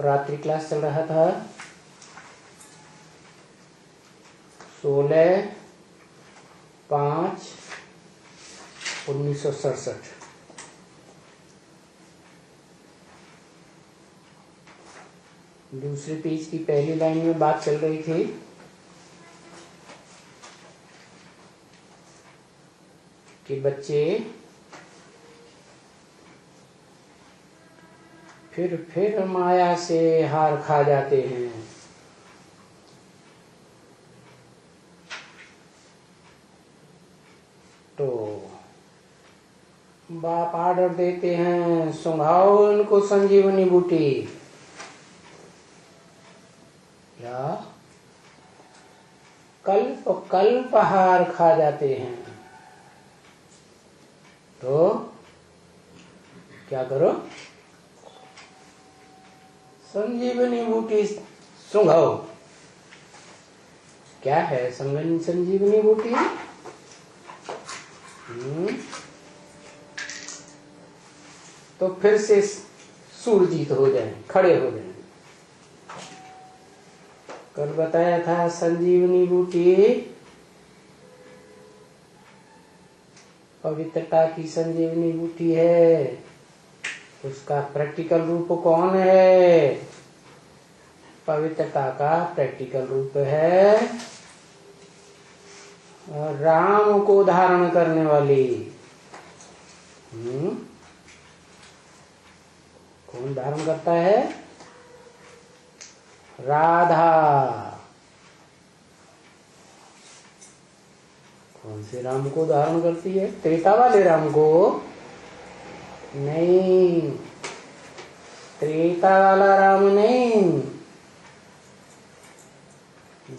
रात्रि क्लास चल रहा था 16/5/1967। दूसरे पेज की पहली लाइन में बात चल रही थी कि बच्चे फिर माया से हार खा जाते हैं। तो बाप आर्डर देते हैं, सुंघाओ उनको संजीवनी बूटी। क्या कल्प कल्प हार खा जाते हैं। तो क्या करो, संजीवनी बूटी सुंघाओ। क्या है संजीवनी बूटी? तो फिर से सुरजीत हो जाए, खड़े हो जाए। कल बताया था संजीवनी बूटी पवित्रता की संजीवनी बूटी है। उसका प्रैक्टिकल रूप कौन है? पवित्रता का प्रैक्टिकल रूप है राम को धारण करने वाली। कौन धारण करता है? राधा। कौन से राम को धारण करती है? त्रेता वाले राम को नहीं, त्रेता वाला राम नहीं,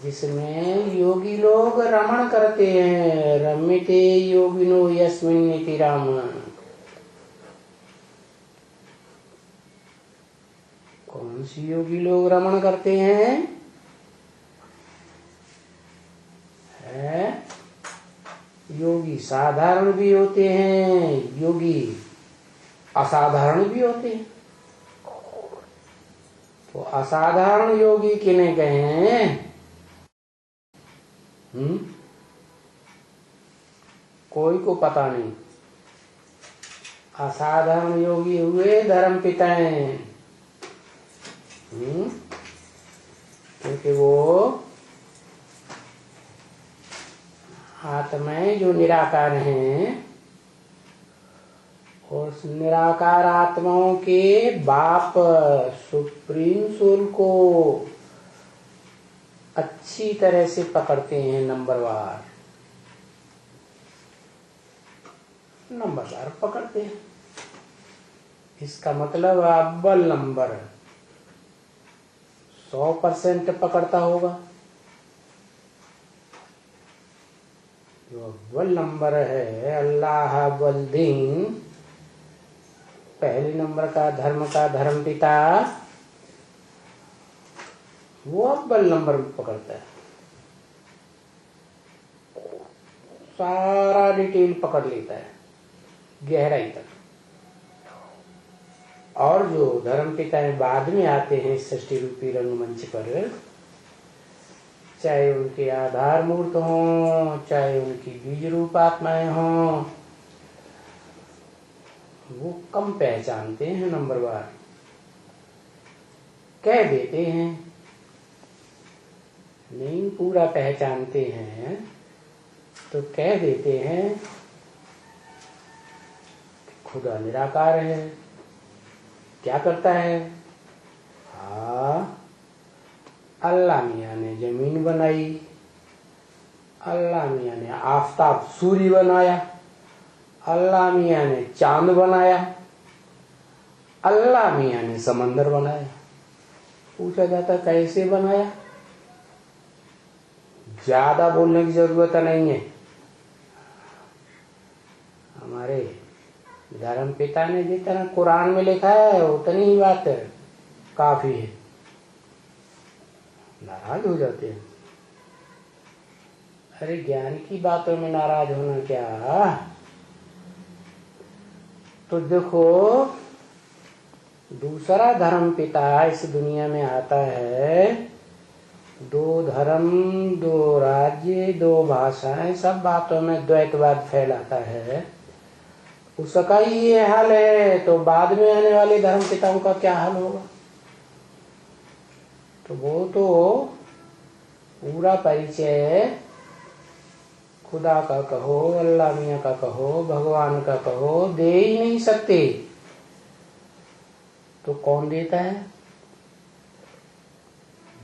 जिसमें योगी लोग रमण करते हैं। रमते योगिनो यस्मिन्निति राम। कौन सी योगी लोग रमण करते हैं? योगी साधारण भी होते हैं, योगी असाधारण भी होते हैं। तो असाधारण योगी किन्हें कहें? कोई को पता नहीं। असाधारण योगी हुए धर्म पिताएं, क्योंकि वो आत्माएं जो निराकार हैं, और निराकार आत्माओं के बाप सुप्रीम सोल को अच्छी तरह से पकड़ते हैं। नंबरवार पकड़ते हैं। इसका मतलब अव्वल नंबर 100% पकड़ता होगा। जो अव्वल नंबर है अल्लाह अव्वल दीन, पहले नंबर का धर्म पिता, वो अव्वल नंबर पकड़ता है। सारा डिटेल पकड़ लेता है गहराई तक। और जो धर्म पिताएं बाद में आते हैं सृष्टि रूपी रंगमंच पर, चाहे उनके आधार मूर्त हों, चाहे उनकी बीज रूप आत्माएं हों, वो कम पहचानते हैं। नंबरवार कह देते हैं, नहीं पूरा पहचानते हैं तो कह देते हैं खुदा निराकार है। क्या करता है? अल्लाह मियाँ ने जमीन बनाई, अल्लाह मियाँ ने आफताब सूर्य बनाया, अल्लाह मियाँ ने चांद बनाया, अल्लाह मियाँ ने समंदर बनाया। पूछा जाता कैसे बनाया? ज्यादा बोलने की जरूरत नहीं है। हमारे धर्म पिता ने जितना कुरान में लिखा है उतनी ही बात काफी है। नाराज हो जाते हैं। अरे ज्ञान की बातों में नाराज होना क्या? तो देखो दूसरा धर्म पिता इस दुनिया में आता है, दो धर्म, दो राज्य, दो भाषाएं, सब बातों में द्वैतवाद फैलाता है, उसका ही ये हाल है, तो बाद में आने वाले धर्म पिताओं का क्या हाल होगा? तो वो तो पूरा परिचय खुदा का कहो, अल्लाह मियाँ का कहो, भगवान का कहो, दे ही नहीं सकते। तो कौन देता है?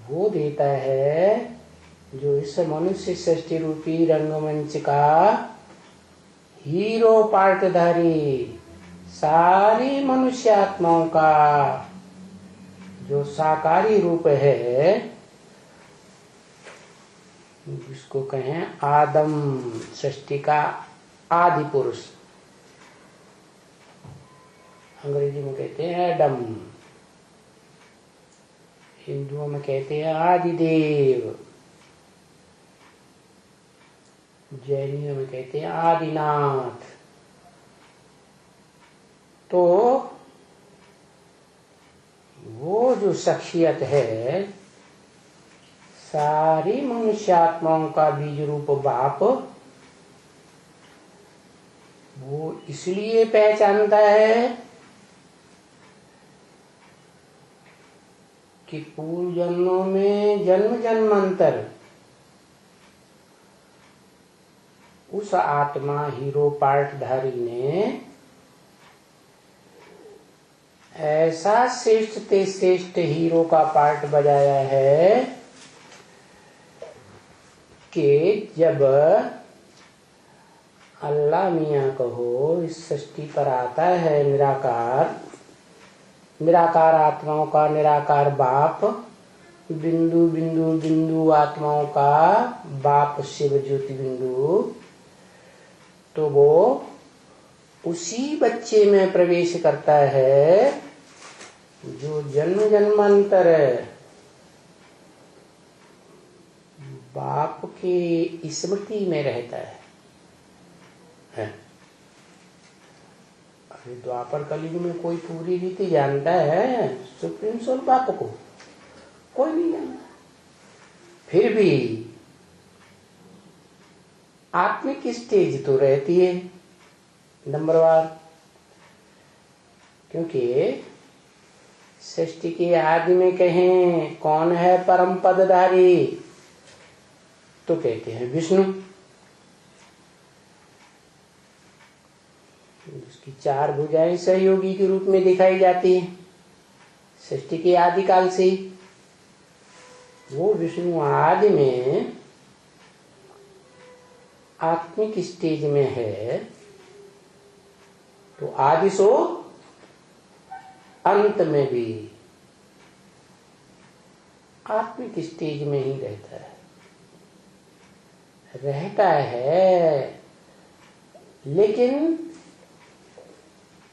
वो देता है जो इस मनुष्य सृष्टि रूपी रंगमंच का हीरो पार्टधारी, सारी मनुष्य आत्माओं का जो साकारी रूप है, जिसको कहें आदम, सृष्टि का आदि पुरुष, अंग्रेजी में कहते हैं एडम, हिंदुओं में कहते हैं आदिदेव, जैनियों में कहते हैं आदिनाथ। तो वो जो शख्सियत है, सारी मनुष्य आत्माओं का बीज रूप बाप, वो इसलिए पहचानता है कि पूर्व जन्मों में जन्म जन्मांतर उस आत्मा हीरो पार्टधारी ने ऐसा श्रेष्ठ ते श्रेष्ठ हीरो का पार्ट बजाया है कि जब अल्लाह मियाँ कहो इस सृष्टि पर आता है निराकार, निराकार आत्माओं का निराकार बाप, बिंदु बिंदु बिंदु आत्माओं का बाप शिव ज्योति बिंदु, तो वो उसी बच्चे में प्रवेश करता है जो जन्म जन्मांतर बाप की स्मृति में रहता है। अरे द्वापर कलयुग में कोई पूरी रीति जानता है सुप्रीम सोल बाप को? कोई नहीं जानता। फिर भी आत्मिक स्टेज तो रहती है नंबरवार, क्योंकि सृष्टि के आदि में कहें कौन है परम पदधारी, तो कहते हैं विष्णु। उसकी चार भुजाएं सहयोगी के रूप में दिखाई जाती है सृष्टि के आदि काल से। वो विष्णु आदि में आत्मिक स्टेज में है, तो आदि सो अंत में भी आत्मिक स्टेज में ही रहता है, लेकिन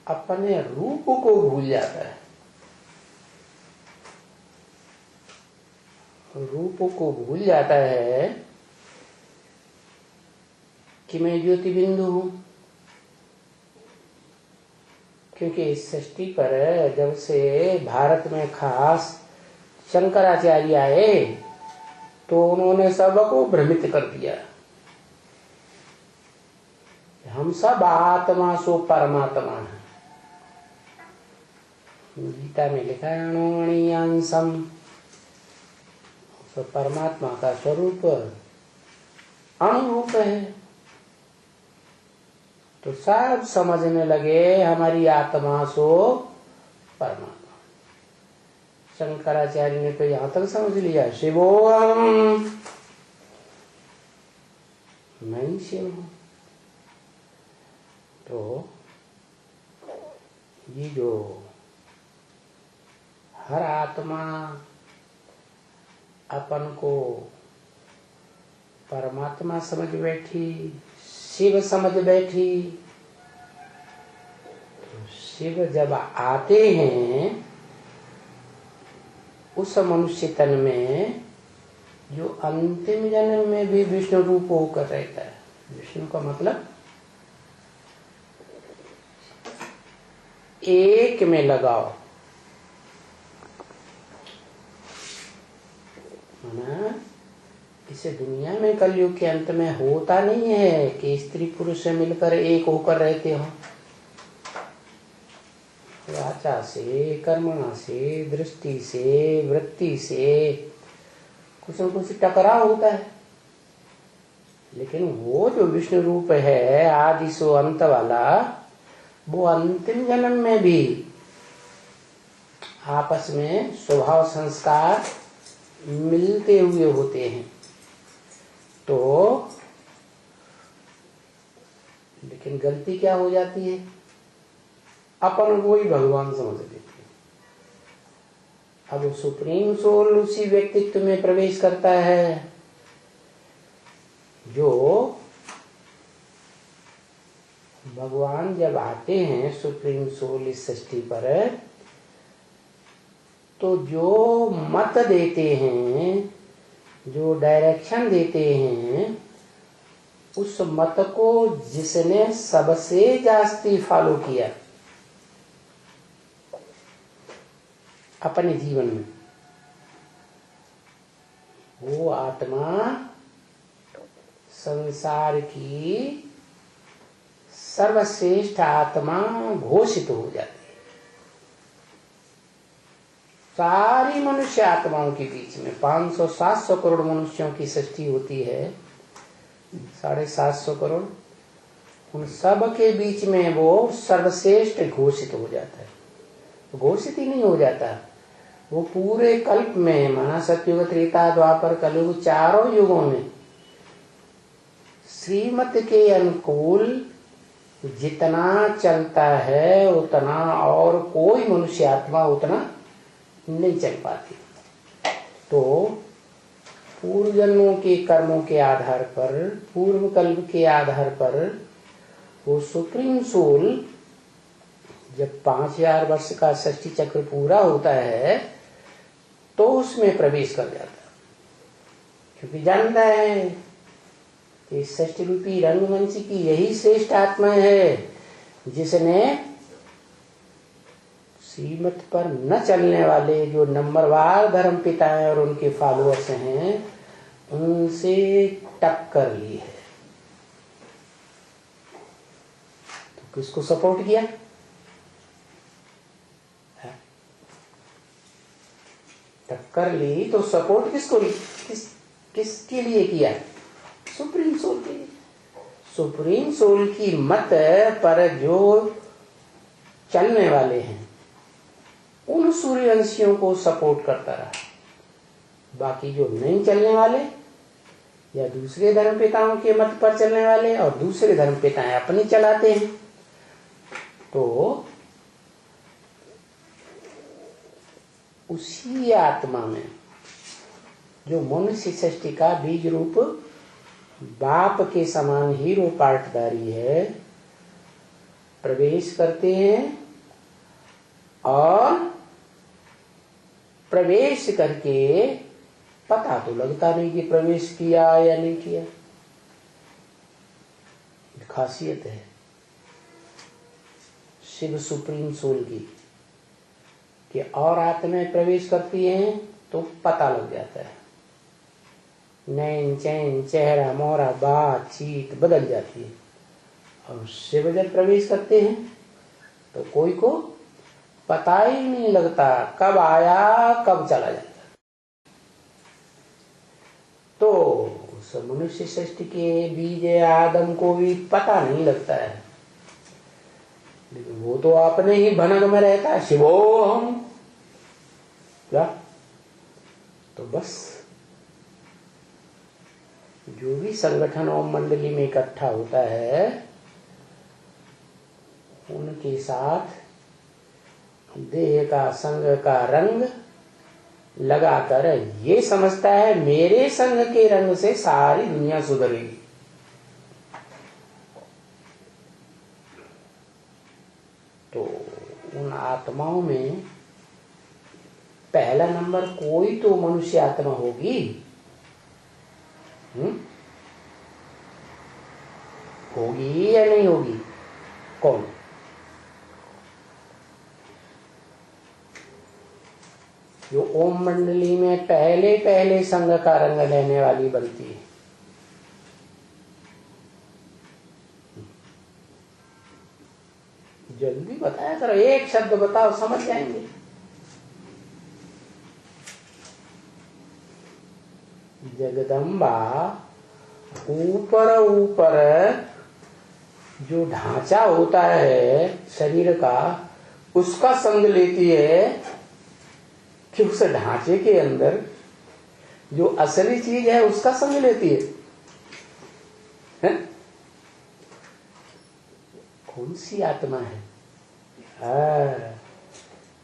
अपने रूप को भूल जाता है। रूप को भूल जाता है कि मैं ज्योति बिंदु हूं, क्योंकि इस सृष्टि पर जब से भारत में खास शंकराचार्य आए तो उन्होंने सबको भ्रमित कर दिया। हम सब आत्मा सो परमात्मा है। गीता में लिखा है अणुअणीयांसम, तो परमात्मा का स्वरूप अणुरूप है। तो सब समझने लगे हमारी आत्मा सो परमात्मा। शंकराचार्य ने तो यहां तक समझ लिया शिवोहम, मैं ही शिव हूं। तो ये जो हर आत्मा अपन को परमात्मा समझ बैठी, शिव समझ बैठी, तो शिव जब आते हैं उस मनुष्य तन में, जो अंतिम जन्म में भी विष्णु रूप होकर रहता है। विष्णु का मतलब एक में लगाओ, माना इसे दुनिया में कलयुग के अंत में होता नहीं है कि स्त्री पुरुष से मिलकर एक होकर रहते हो। वाचा से, कर्मणा से, दृष्टि से, वृत्ति से कुछ न कुछ टकराव होता है। लेकिन वो जो विष्णु रूप है आदि सो अंत वाला, वो अंतिम जन्म में भी आपस में स्वभाव संस्कार मिलते हुए होते हैं। तो लेकिन गलती क्या हो जाती है, अपन वो ही भगवान समझ लेते हैं। अब सुप्रीम सोल उसी व्यक्तित्व में प्रवेश करता है जो भगवान जब आते हैं सुप्रीम सोल इस सृष्टि पर, तो जो मत देते हैं, जो डायरेक्शन देते हैं, उस मत को जिसने सबसे जास्ती फॉलो किया अपने जीवन में, वो आत्मा संसार की सर्वश्रेष्ठ आत्मा घोषित हो जाती है। सारी मनुष्य आत्माओं के बीच में 500-700 करोड़ मनुष्यों की सृष्टि होती है, 750 करोड़, उन सब के बीच में वो सर्वश्रेष्ठ घोषित हो जाता है। घोषित ही नहीं हो जाता, वो पूरे कल्प में, माना सतयुग, त्रेता, द्वापर, कलयुग, चारों युगों में श्रीमत के अनुकूल जितना चलता है उतना और कोई मनुष्य आत्मा उतना नहीं चल पाती। तो पूर्व जन्मों के कर्मों के आधार पर, पूर्व कल्प के आधार पर वो सुप्रीम सोल जब 5000 वर्ष का सृष्टि चक्र पूरा होता है तो उसमें प्रवेश कर जाता है, क्योंकि जानता है कि सृष्टि रूपी रंगमंच की यही श्रेष्ठ आत्मा है जिसने श्रीमत पर न चलने वाले जो नंबरवार धर्म पिताएं और उनके फॉलोअर्स हैं उनसे टक्कर ली है। तो किसको सपोर्ट किया? टक्कर ली तो सपोर्ट किसको ली? किसके लिए किया? सुप्रीम सोल के लिए। सुप्रीम सोल की मत पर जो चलने वाले हैं उन सूर्यवंशियों को सपोर्ट करता रहा। बाकी जो नहीं चलने वाले या दूसरे धर्म पिताओं के मत पर चलने वाले और दूसरे धर्म पिताएं अपने चलाते हैं, तो उसी आत्मा में जो मनुष्य सृष्टि का बीज रूप बाप के समान हीरो पार्टदारी है, प्रवेश करते हैं और प्रवेश करके पता तो लगता नहीं कि प्रवेश किया या नहीं किया। खासियत है शिव सुप्रीम सोल की कि और आत्माएं प्रवेश करती हैं तो पता लग जाता है। नैन चैन चेहरा मोहरा बातचीत बदल जाती है। और शिव जब प्रवेश करते हैं तो कोई को पता ही नहीं लगता कब आया कब चला जाता। तो उस मनुष्य सृष्टि के बीज आदम को भी पता नहीं लगता है, लेकिन वो तो अपने ही भनक में रहता है, शिवोहम क्या। तो बस जो भी संगठन और मंडली में इकट्ठा होता है उनके साथ देह का संग का रंग लगाकर ये समझता है मेरे संग के रंग से सारी दुनिया सुधरेगी। तो उन आत्माओं में पहला नंबर कोई तो मनुष्य आत्मा होगी। होगी या नहीं होगी? कौन? जो ओम मंडली में पहले पहले संग का रंग लेने वाली बनती है। जल्दी बताया करो, एक शब्द बताओ समझ जाएंगे। जगदम्बा ऊपर ऊपर जो ढांचा होता है शरीर का, उसका संग लेती है कि उस ढांचे के अंदर जो असली चीज है उसका संग लेती है? कौन सी आत्मा है?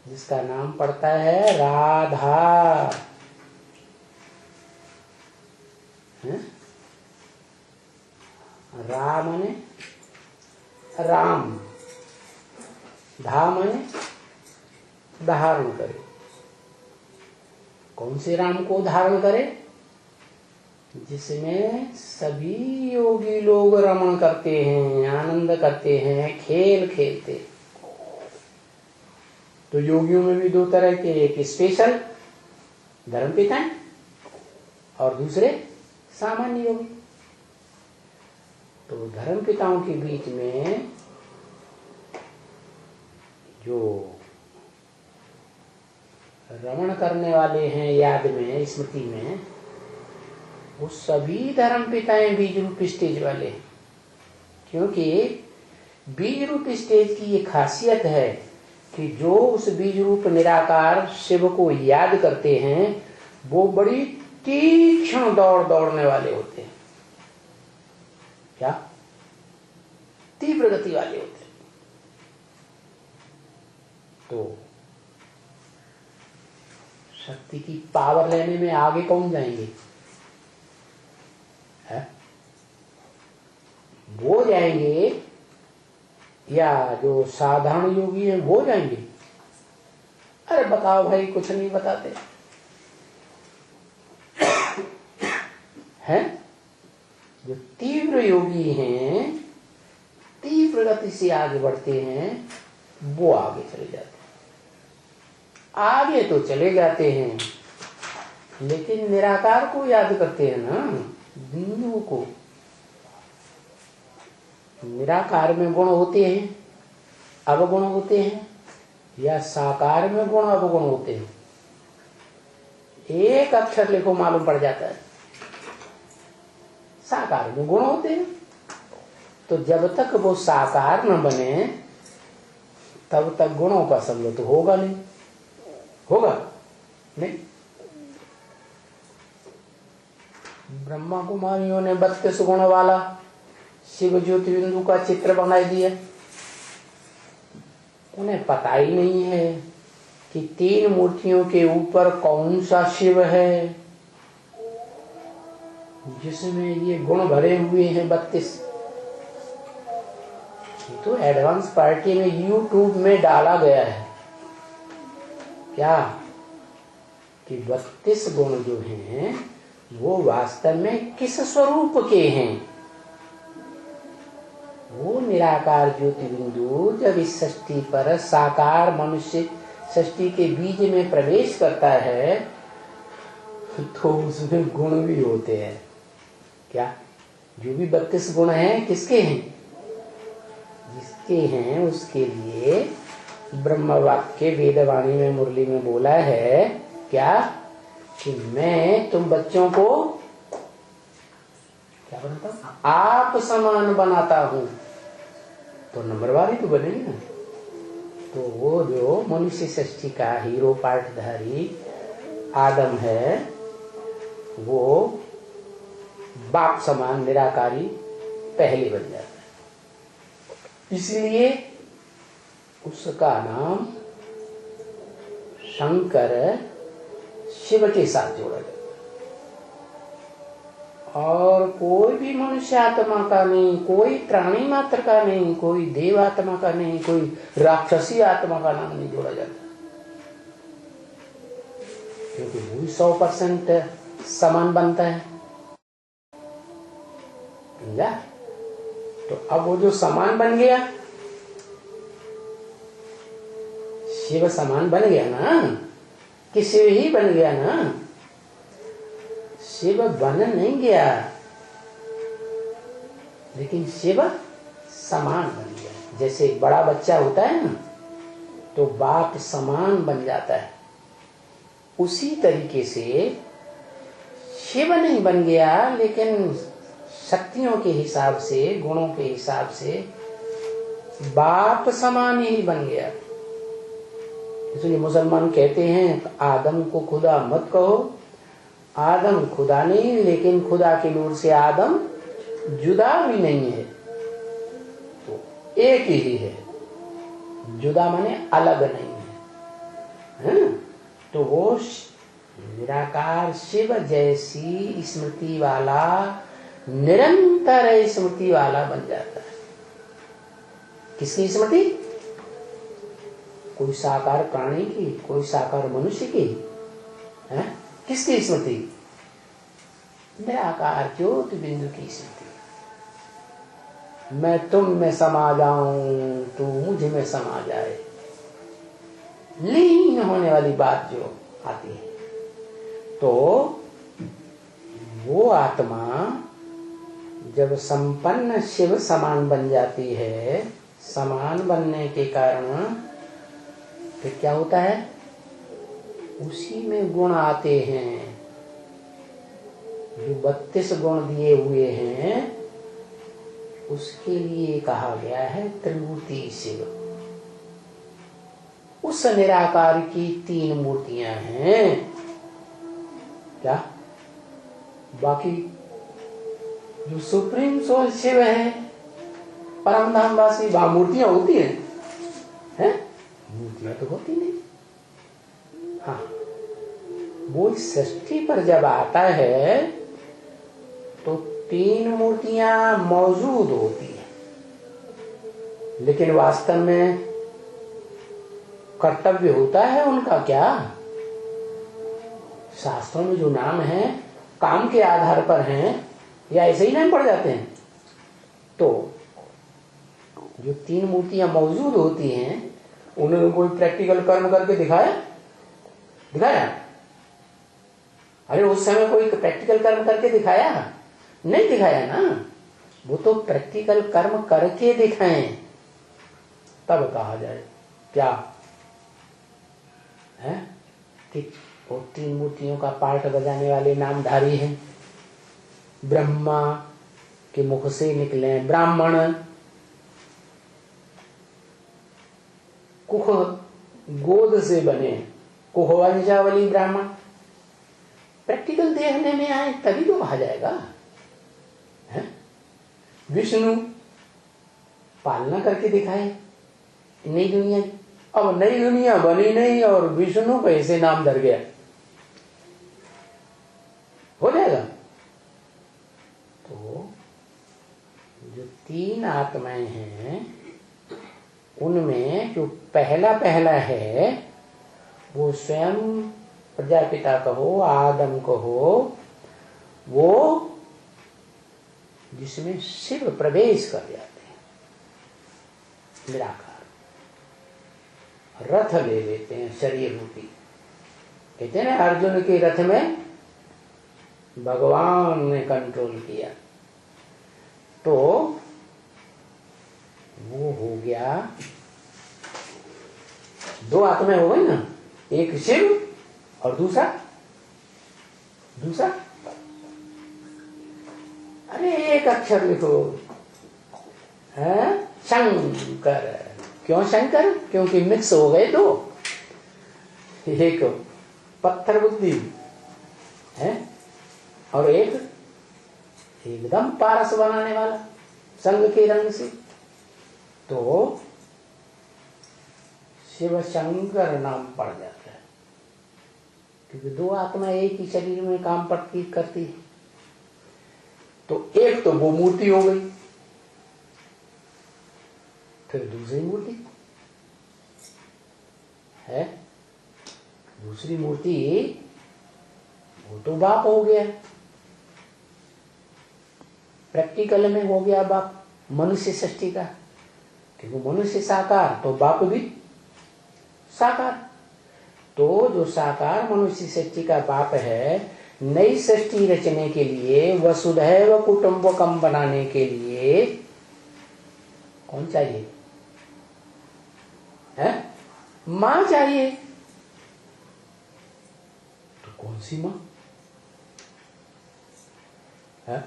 जिसका नाम पड़ता है राधा। रा माने राम, धा माने धारण करे। कौन से राम को धारण करे? जिसमें सभी योगी लोग रमण करते हैं, आनंद करते हैं, खेल खेलते। तो योगियों में भी दो तरह के, एक स्पेशल धर्मपिता हैं और दूसरे सामान्य योगी। तो धर्मपिताओं के बीच में जो रमण करने वाले हैं याद में, स्मृति में, वो सभी धर्मपिताएं बीज रूप स्टेज वाले हैं। क्योंकि बीज रूप स्टेज की ये खासियत है कि जो उस बीज रूप निराकार शिव को याद करते हैं वो बड़ी तीक्ष्ण दौड़ने वाले होते हैं। क्या? तीव्र गति वाले होते हैं। तो शक्ति की पावर लेने में आगे कौन जाएंगे? है? वो जाएंगे या जो साधारण योगी हैं वो जाएंगे? अरे बताओ भाई, कुछ नहीं बताते हैं। जो तीव्र योगी हैं, तीव्र गति से आगे बढ़ते हैं, वो आगे चले जाते हैं। आगे तो चले जाते हैं लेकिन निराकार को याद करते हैं ना, बिंदु को। निराकार में गुण होते हैं, अवगुण होते हैं, या साकार में गुण अवगुण होते हैं? एक अक्षर लिखो मालूम पड़ जाता है। साकार में गुण होते हैं। तो जब तक वो साकार न बने तब तक गुणों का संग तो होगा नहीं। होगा नहीं। ब्रह्मा कुमारियों ने 32 गुण वाला शिव ज्योति बिंदु का चित्र बना दिया। उन्हें पता ही नहीं है कि 3 मूर्तियों के ऊपर कौन सा शिव है जिसमें ये गुण भरे हुए हैं 32। तो एडवांस पार्टी में यूट्यूब में डाला गया है क्या कि 32 गुण जो हैं वो वास्तव में किस स्वरूप के हैं। वो निराकार ज्योति बिंदु जब इस सृष्टि पर साकार मनुष्य सृष्टि के बीज में प्रवेश करता है तो उसमें गुण भी होते हैं। क्या? जो भी 32 गुण हैं किसके हैं? जिसके हैं उसके लिए ब्रह्म वाक्य वेदवाणी में मुरली में बोला है क्या कि मैं तुम बच्चों को क्या बनाता हूं? आप समान बनाता हूं। तो नंबरवार ही तो बनेगी ना। तो वो जो मनुष्य सृष्टि का हीरो पार्टधारी आदम है वो बाप समान निराकारी पहले बन जाता है। इसलिए उसका नाम शंकर शिव के साथ जोड़ा जाता है। और कोई भी मनुष्य आत्मा का नहीं, कोई प्राणी मात्र का नहीं, कोई देव आत्मा का नहीं, कोई राक्षसी आत्मा का नाम नहीं जोड़ा जाता, क्योंकि वो 100% समान बनता है। समझा? तो अब वो जो समान बन गया, शिव समान बन गया ना, कि शिव ही बन गया ना, शिव बन नहीं गया, लेकिन शिव समान बन गया। जैसे एक बड़ा बच्चा होता है ना, तो बाप समान बन जाता है, उसी तरीके से शिव नहीं बन गया, लेकिन शक्तियों के हिसाब से, गुणों के हिसाब से बाप समान ही बन गया। इसलिए मुसलमान कहते हैं आदम को खुदा मत कहो। आदम खुदा नहीं, लेकिन खुदा के नूर से आदम जुदा भी नहीं है, तो एक ही है। जुदा माने अलग नहीं है, तो वो निराकार शिव जैसी स्मृति वाला, निरंतर स्मृति वाला बन जाता है। किसकी स्मृति? कोई साकार प्राणी की, कोई साकार मनुष्य की, है? किसकी स्मृति? निराकार ज्योति बिंदु की स्मृति। मैं तुम में समा जाऊं, तू मुझ में समा जाए, लीन होने वाली बात जो आती है, तो वो आत्मा जब संपन्न शिव समान बन जाती है, समान बनने के कारण फिर क्या होता है? उसी में गुण आते हैं, जो 32 गुण दिए हुए हैं, उसके लिए कहा गया है त्रिमूर्ति शिव। उस निराकार की 3 मूर्तियां हैं। क्या? बाकी जो सुप्रीम सोल शिव है, परम धामवासी, वहां मूर्तियां होती हैं? मूर्तियां तो होती नहीं। हाँ, वो सृष्टि पर जब आता है तो 3 मूर्तियां मौजूद होती हैं, लेकिन वास्तव में कर्तव्य होता है उनका क्या? शास्त्रों में जो नाम है काम के आधार पर हैं या ऐसे ही नाम पड़ जाते हैं? तो जो 3 मूर्तियां मौजूद होती हैं, उन्होंने कोई प्रैक्टिकल कर्म करके दिखाया? अरे उस समय कोई प्रैक्टिकल कर्म करके दिखाया? नहीं दिखाया ना। वो तो प्रैक्टिकल कर्म करके दिखाएं, तब कहा जाए क्या है कि वो 3 मूर्तियों का पाठ बजाने वाले नामधारी हैं। ब्रह्मा के मुख से निकले ब्राह्मण, कुख गोद से बने कुहवंशावली ब्राह्मण। प्रैक्टिकल देखने में आए तभी तो कहा जाएगा। है? विष्णु पालना करके दिखाए नई दुनिया। अब नई दुनिया बनी नहीं और विष्णु कैसे नाम धर गया? हो जाएगा। तो जो 3 आत्माएं हैं, उनमें जो पहला है वो स्वयं प्रजापिता कहो, आदम कहो, वो जिसमें शिव प्रवेश कर जाते हैं, निराकार रथ ले लेते हैं शरीर रूपी। कहते हैं ना, अर्जुन के रथ में भगवान ने कंट्रोल किया, तो वो हो गया 2 आत्माएं हो गई ना, एक शिव और दूसरा अरे एक अक्षर लिखो, है शंकर। क्यों शंकर? क्योंकि मिक्स हो गए 2। एक पत्थर बुद्धि है और एक एकदम पारस बनाने वाला संग के रंग से। तो शिव शंकर नाम पड़ जाता है, क्योंकि 2 आत्मा एक ही शरीर में काम करती है। तो एक तो वो मूर्ति हो गई, फिर दूसरी मूर्ति है। दूसरी मूर्ति वो तो बाप हो गया, प्रैक्टिकल में हो गया बाप मनुष्य सृष्टि का, क्योंकि मनुष्य साकार तो बाप भी साकार। तो जो साकार मनुष्य सृष्टि का बाप है, नई सृष्टि रचने के लिए, वसुधैव कुटुंबकम बनाने के लिए कौन चाहिए? है? मां चाहिए। तो कौन सी मां है?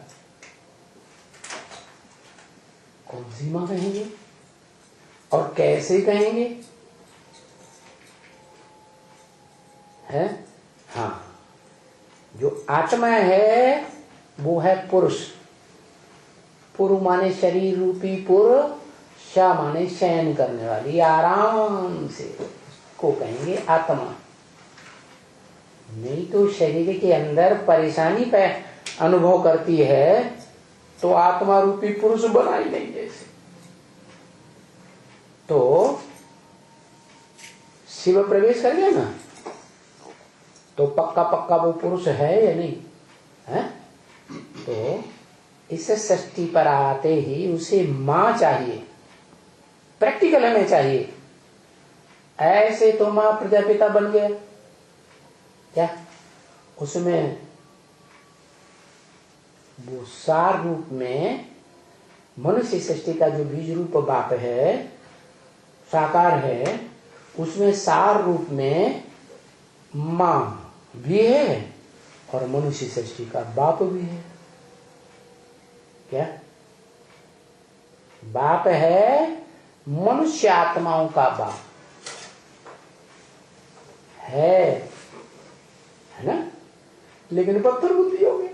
कौन सी मां कहेंगे और कैसे कहेंगे? है? हाँ, जो आत्मा है वो है पुरुष। पुरु माने शरीर रूपी पुर, शा माने शयन करने वाली, आराम से को कहेंगे आत्मा। नहीं तो शरीर के अंदर परेशानी पे अनुभव करती है तो आत्मा रूपी पुरुष बना ही नहीं। जैसे तो शिव प्रवेश कर गया ना, तो पक्का पक्का वो पुरुष है या नहीं है? तो इस सृष्टि पर आते ही उसे मां चाहिए, प्रैक्टिकल में चाहिए। ऐसे तो मां प्रजापिता बन गया क्या? उसमें वो सार रूप में मनुष्य सृष्टि का जो बीज रूप बाप है, साकार है, उसमें सार रूप में मां भी है और मनुष्य सृष्टि का बाप भी है। क्या बाप है? मनुष्य आत्माओं का बाप है ना? लेकिन पत्थर बुद्धि हो गया।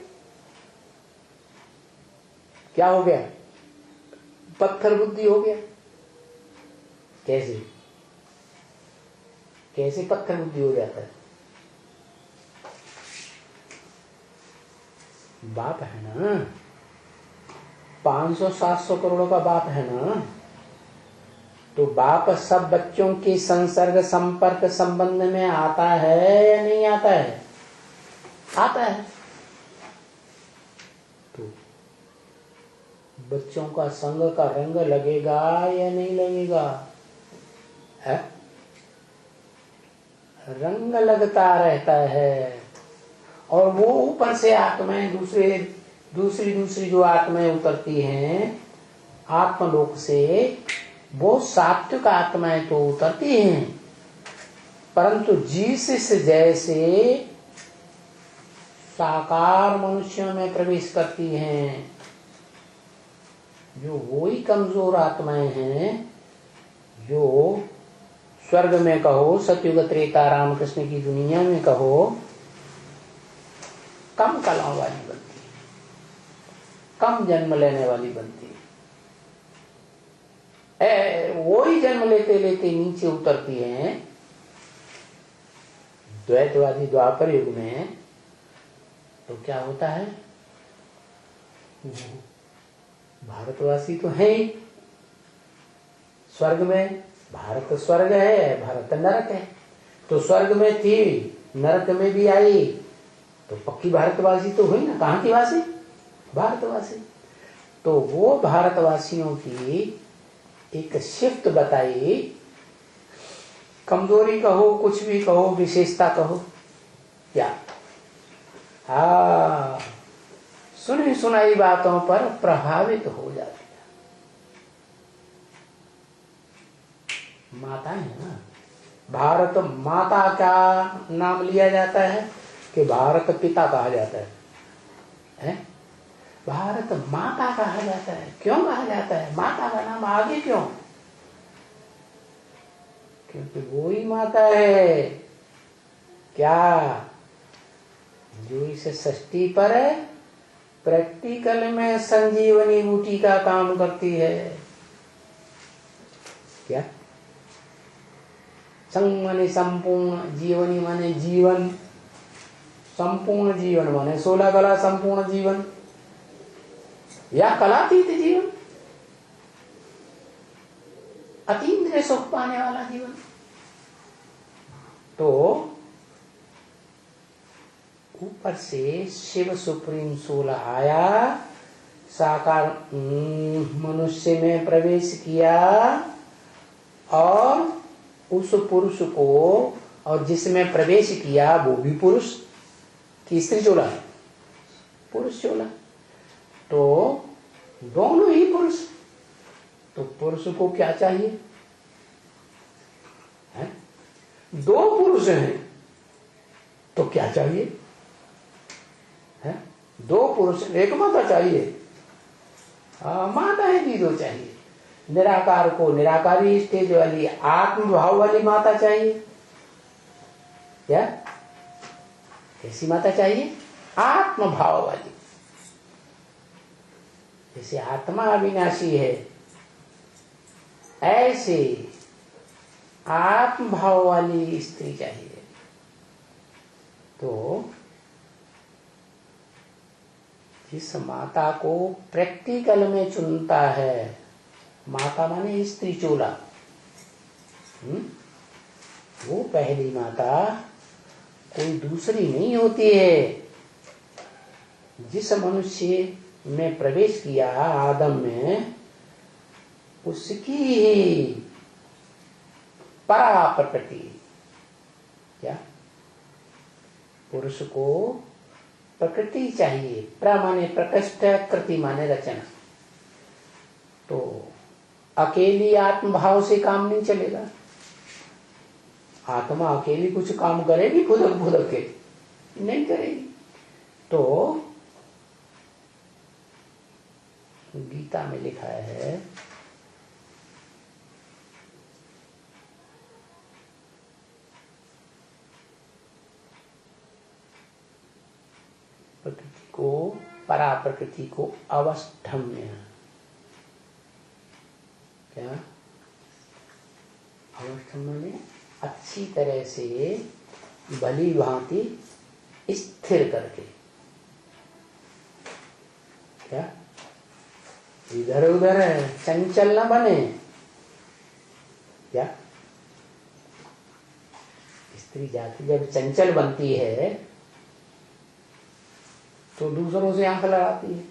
क्या हो गया? पत्थर बुद्धि हो गया। कैसे? कैसे पत्थर बुद्धि हो जाता है? बाप है ना, 500-700 करोड़ का बाप है ना, तो बाप सब बच्चों के संसर्ग संपर्क संबंध में आता है या नहीं आता है? आता है। तो बच्चों का संग का रंग लगेगा या नहीं लगेगा? है? रंग लगता रहता है। और वो ऊपर से आत्माएं दूसरी जो आत्माएं उतरती हैं आत्मलोक से, वो सात्विक आत्माएं तो उतरती हैं, परंतु जिस जैसे साकार मनुष्यों में प्रवेश करती हैं, जो वही कमजोर आत्माएं हैं जो स्वर्ग में कहो, सतयुग त्रेता रामकृष्ण की दुनिया में कहो, कम कलाओं वाली बनती है, कम जन्म लेने वाली बनती है। वो ही जन्म लेते लेते नीचे उतरती हैं। द्वैतवादी द्वापर युग में तो क्या होता है? भारतवासी तो है ही स्वर्ग में, भारत स्वर्ग है, भारत नरक है। तो स्वर्ग में थी, नरक में भी आई, तो पक्की भारतवासी तो हुई ना। कहाँ की वासी? भारतवासी। तो वो भारतवासियों की एक शिफ्ट बताई, कमजोरी कहो, कुछ भी कहो, विशेषता कहो, क्या? हाँ, सुनी सुनाई बातों पर प्रभावित हो जाती है। माता है ना, भारत माता का नाम लिया जाता है कि भारत पिता कहा जाता है? भारत माता कहा जाता है। क्यों कहा जाता है? माता का नाम आगे क्यों? क्योंकि वो ही माता है। क्या? जो इस सृष्टि पर प्रैक्टिकल में संजीवनी बूटी का काम करती है। क्या? संग माने संपूर्ण, जीवनी माने जीवन, संपूर्ण जीवन माने 16 कला संपूर्ण जीवन या कलातीत जीवन, अतीन्द्रिय सुख पाने वाला जीवन। तो ऊपर से शिव सुप्रीम सोल आया, साकार मनुष्य में प्रवेश किया और उस पुरुष को और जिसमें प्रवेश किया वो भी पुरुष की स्त्री चोला है, पुरुष चोला। तो दोनों ही पुरुष। तो पुरुष को क्या चाहिए है? दो पुरुष हैं तो क्या चाहिए है? दो पुरुष एक माता चाहिए, माताएं भी दो चाहिए। निराकार को निराकारी स्टेज वाली आत्म भाव वाली माता चाहिए। क्या कैसी माता चाहिए? आत्म भाव वाली। जैसे आत्मा अविनाशी है ऐसे आत्म भाव वाली स्त्री चाहिए। तो जिस माता को प्रैक्टिकल में चुनता है, माता माने स्त्री चोला, वो पहली माता कोई दूसरी नहीं होती है। जिस मनुष्य में प्रवेश किया आदम में, उसकी ही परा प्रकृति। क्या पुरुष को प्रकृति चाहिए। प्र माने प्रकृष्ट, कृति माने रचना। तो अकेली आत्म भाव से काम नहीं चलेगा। आत्मा अकेली कुछ काम करेगी फुदक फुदक के? नहीं करेगी। तो गीता में लिखा है प्रकृति को, परा प्रकृति को अवस्थम्य। क्या अवस्थम्य में अच्छी तरह से भली भांति स्थिर करके। क्या इधर उधर चंचल न बने। क्या स्त्री जाति जब चंचल बनती है तो दूसरों से आंख लड़ाती है,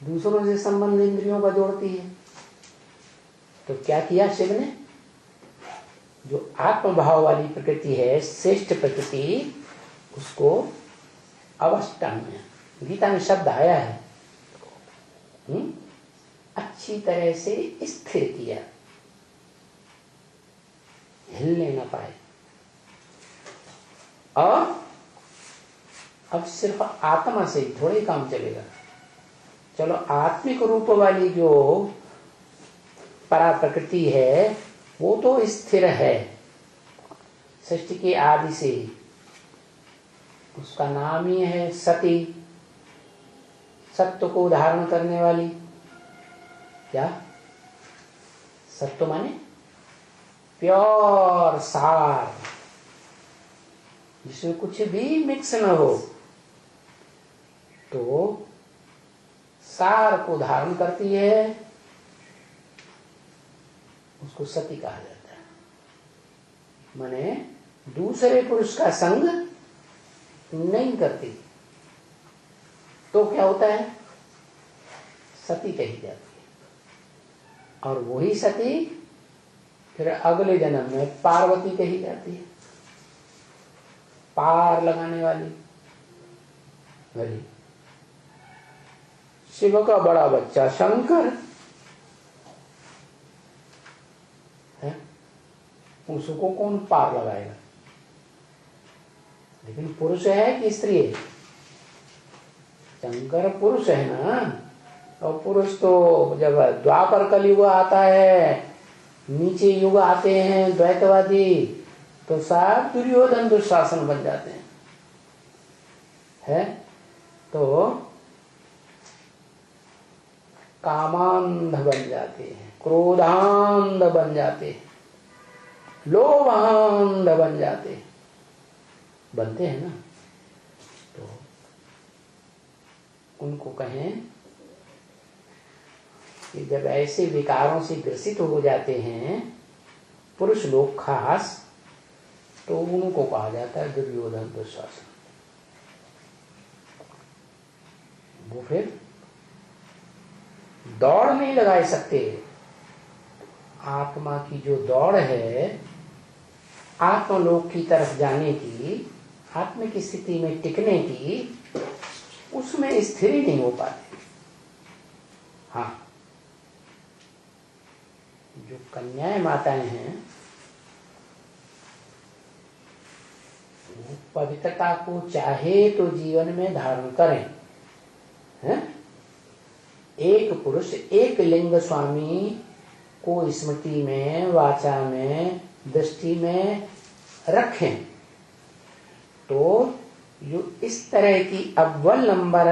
दूसरों से संबंध इंद्रियों का जोड़ती है। तो क्या किया शिव ने? जो आत्मभाव वाली प्रकृति है, श्रेष्ठ प्रकृति, उसको अवस्थम्य, गीता में शब्द आया है, अच्छी तरह से स्थिर किया, हिलने न पाए। और अब सिर्फ आत्मा से ही थोड़े काम चलेगा। चलो आत्मिक रूप वाली जो परा प्रकृति है वो तो स्थिर है सृष्टि के आदि से ही। उसका नाम ही है सती, सत्य को धारण करने वाली। क्या सत्य माने? प्योर सार, जिसमें कुछ भी मिक्स न हो। तो सार को धारण करती है, उसको सती कहा जाता है। माने दूसरे पुरुष का संग नहीं करती। तो क्या होता है? सती कही जाती है। और वही सती फिर अगले जन्म में पार्वती कही जाती है, पार लगाने वाली। शिव का बड़ा बच्चा शंकर है, उसको कौन पार लगाएगा? लेकिन पुरुष है कि स्त्री है? शंकर पुरुष है ना। और पुरुष तो जब द्वापर कलयुग आता है, नीचे युग आते हैं द्वैतवादी, तो सब दुर्योधन दुशासन बन जाते हैं। तो कामांध बन जाते हैं, क्रोधांध बन जाते हैं, लोभांध बन जाते हैं, बनते हैं ना। तो उनको कहें कि जब ऐसे विकारों से ग्रसित हो जाते हैं पुरुष लोग खास, तो उनको कहा जाता है दुर्योधन दुशासन। वो फिर दौड़ नहीं लगा सकते। आत्मा की जो दौड़ है आत्मलोक की तरफ जाने की, आत्म की स्थिति में टिकने की, उसमें स्थिर ही नहीं हो पाते। हाँ, जो कन्याएं माताएं हैं वो पवित्रता को चाहे तो जीवन में धारण करें, हैं? एक पुरुष एक लिंग स्वामी को स्मृति में, वाचा में, दृष्टि में रखें तो जो इस तरह की अव्वल नंबर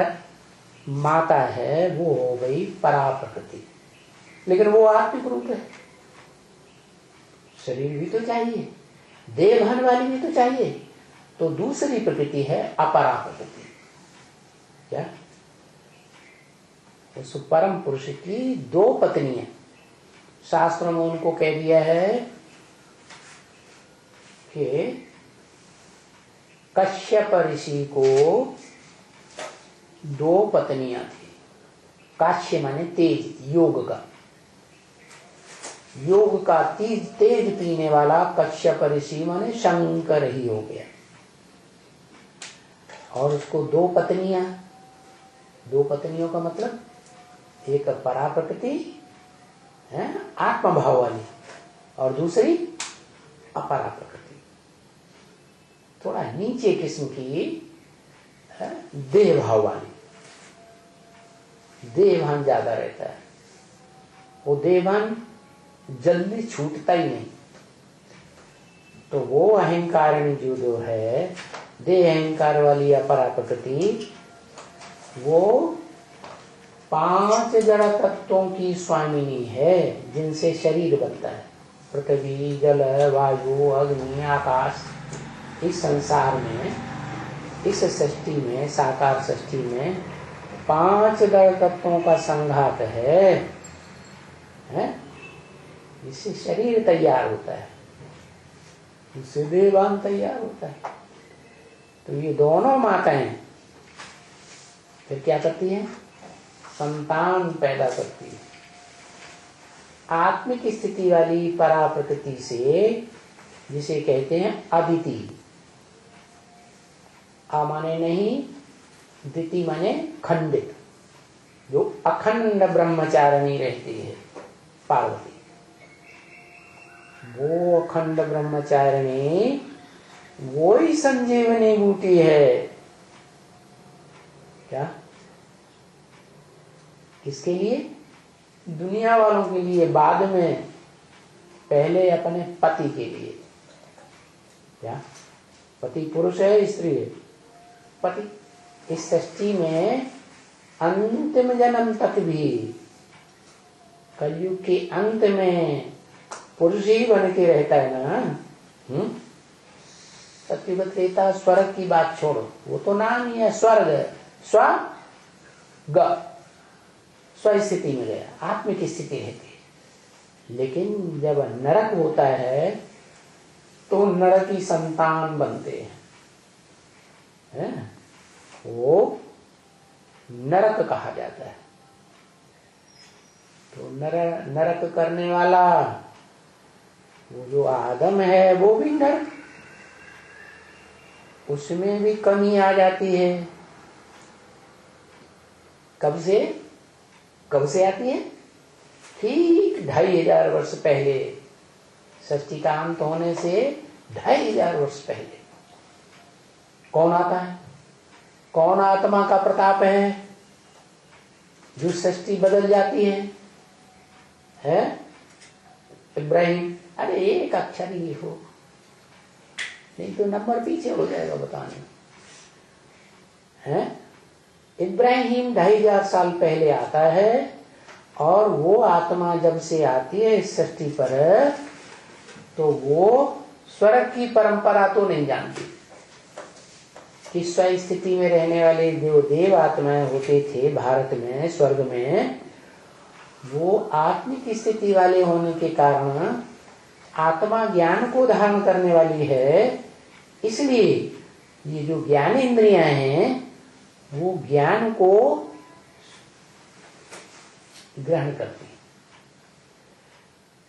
माता है वो हो गई परा प्रकृति। लेकिन वो आत्मिक रूप है, शरीर भी तो चाहिए, देह भान वाली भी तो चाहिए। तो दूसरी प्रकृति है अपरा प्रकृति। क्या? उस परम पुरुष की दो पत्नियां, शास्त्रों में उनको कह दिया है कि कश्यप ऋषि को दो पत्नियां थी। काश्य माने तेज, योग का, योग का तेज पीने वाला कश्यप ऋषि माने शंकर ही हो गया। और उसको दो पत्नियां, दो पत्नियों का मतलब एक परा प्रकृति है आत्मभाव वाली, और दूसरी अपरा प्रकृति थोड़ा नीचे किस्म की देह भाव वाली। देहभान ज्यादा रहता है, वो देहभान जल्दी छूटता ही नहीं। तो वो अहंकारिणी जो है, देह अहंकार वाली अपरा प्रकृति, वो 5 जड़ तत्वों की स्वामिनी है जिनसे शरीर बनता है। पृथ्वी, जल, वायु, अग्नि, आकाश। इस संसार में, इस सृष्टि में, साकार सृष्टि में 5 जड़ तत्वों का संघात है? इससे शरीर तैयार होता है, इससे देहभान तैयार होता है। तो ये दोनों माताएं फिर क्या करती हैं? संतान पैदा करती है। आत्मिक स्थिति वाली परा प्रकृति से, जिसे कहते हैं अदिति। आ माने नहीं, दिति माने खंडित, जो अखंड ब्रह्मचारिणी रहती है पार्वती। वो अखंड ब्रह्मचारिणी वो ही संजीवनी बूटी है। क्या? किसके लिए? दुनिया वालों के लिए बाद में, पहले अपने पति के लिए। क्या? पति पुरुष है, स्त्री है? पति। इस सृष्टि में अंतिम जन्म तक भी, कलयुग के अंत में पुरुष ही बन के रहता है ना। सत्यवत रहता। स्वर्ग की बात छोड़ो, वो तो नाम ही है स्वर्ग, स्वर्ग, स्वस्थिति में गया, आत्मिक स्थिति रहती है। लेकिन जब नरक होता है तो नरक की संतान बनते हैं, वो नरक कहा जाता है। तो नरक करने वाला वो जो आदम है वो भी नरक, उसमें भी कमी आ जाती है। कब से आती है? ठीक 2500 वर्ष पहले, सृष्टि का अंत होने से 2500 वर्ष पहले। कौन आता है? कौन आत्मा का प्रताप है जो सृष्टि बदल जाती है? इब्राहिम। अरे एक अक्षर ही लिखो, नहीं तो नंबर पीछे हो जाएगा बताने। इब्राहिम 2500 साल पहले आता है, और वो आत्मा जब से आती है इस सृष्टि पर, तो वो स्वर्ग की परंपरा तो नहीं जानती कि स्व स्थिति में रहने वाले जो देव आत्माएं होते थे भारत में, स्वर्ग में, वो आत्मिक स्थिति वाले होने के कारण आत्मा ज्ञान को धारण करने वाली है। इसलिए ये जो ज्ञान इंद्रियां हैं वो ज्ञान को ग्रहण करती हैं।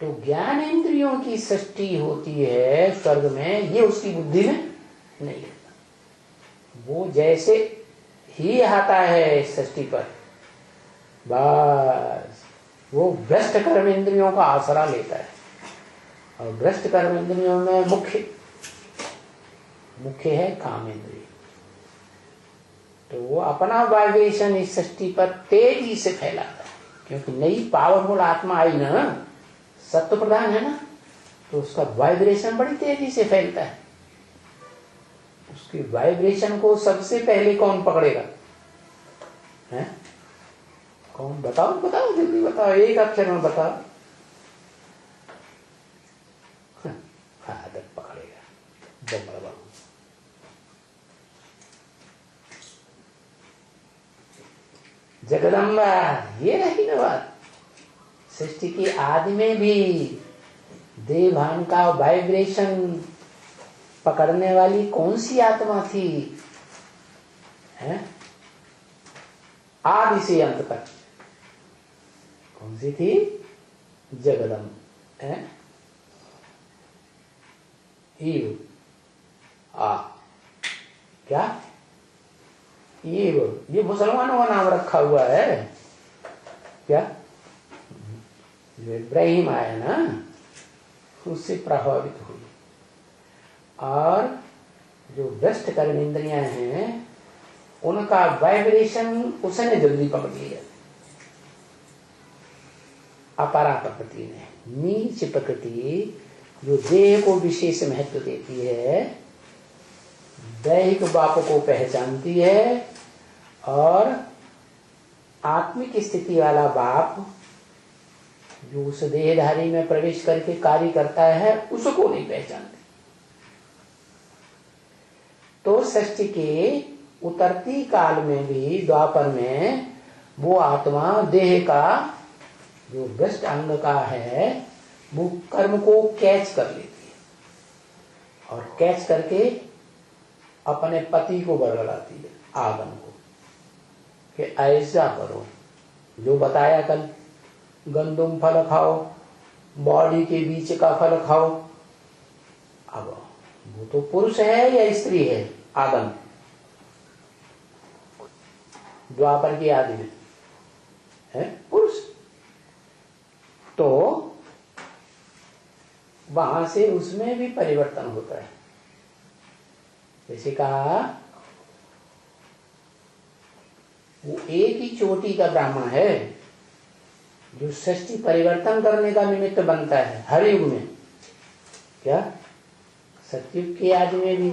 तो ज्ञान इंद्रियों की सृष्टि होती है स्वर्ग में, ये उसकी बुद्धि में नहीं रहता। वो जैसे ही आता है इस सृष्टि पर, बस वो भ्रष्ट कर्म इंद्रियों का आसरा लेता है। और भ्रष्ट कर्म इंद्रियों में मुख्य है काम इंद्रिय। तो वो अपना वाइब्रेशन इस सृष्टि पर तेजी से फैलाता है, क्योंकि नई पावरफुल आत्मा आई ना, सत्व प्रधान है ना, तो उसका वाइब्रेशन बड़ी तेजी से फैलता है। उसकी वाइब्रेशन को सबसे पहले कौन पकड़ेगा? है कौन? बताओ बताओ, जल्दी बताओ, एक अक्षर में बताओ। आदत पकड़ेगा बम्बड़ बाबू। जगदम्बा, ये रही ना बात। सृष्टि की आदि में भी देवभान का वाइब्रेशन पकड़ने वाली कौन सी आत्मा थी? है आदि से अंत तक कौन सी थी? जगदम्ब है। क्या ये मुसलमानों का नाम रखा हुआ है क्या? जो इब्राहिम आया ना, उससे प्रभावित हुई। और जो भ्रष्ट कर्म इंद्रियां हैं, उनका वाइब्रेशन उसने जल्दी पकड़ लिया। अपरा प्रकृति ने, नीच प्रकृति जो देह को विशेष महत्व देती है, दैहिक बाप को पहचानती है, और आत्मिक स्थिति वाला बाप जो उस देहधारी में प्रवेश करके कार्य करता है, उसको नहीं पहचानती। तो सृष्टि के उतरती काल में भी, द्वापर में, वो आत्मा देह का जो भ्रष्ट अंग का है, वो कर्म को कैच कर लेती है, और कैच करके अपने पति को बरगलाती है, आगम को, कि ऐसा करो जो बताया कल, गंदुम फल खाओ, बॉडी के बीच का फल खाओ। अब वो तो पुरुष है या स्त्री है? आदम, द्वापर की आदि में है पुरुष। तो वहां से उसमें भी परिवर्तन होता है। जैसे कहा, वो एक ही चोटी का ब्राह्मण है जो सृष्टि परिवर्तन करने का निमित्त बनता है हर युग में। क्या? सतयुग के आदि में भी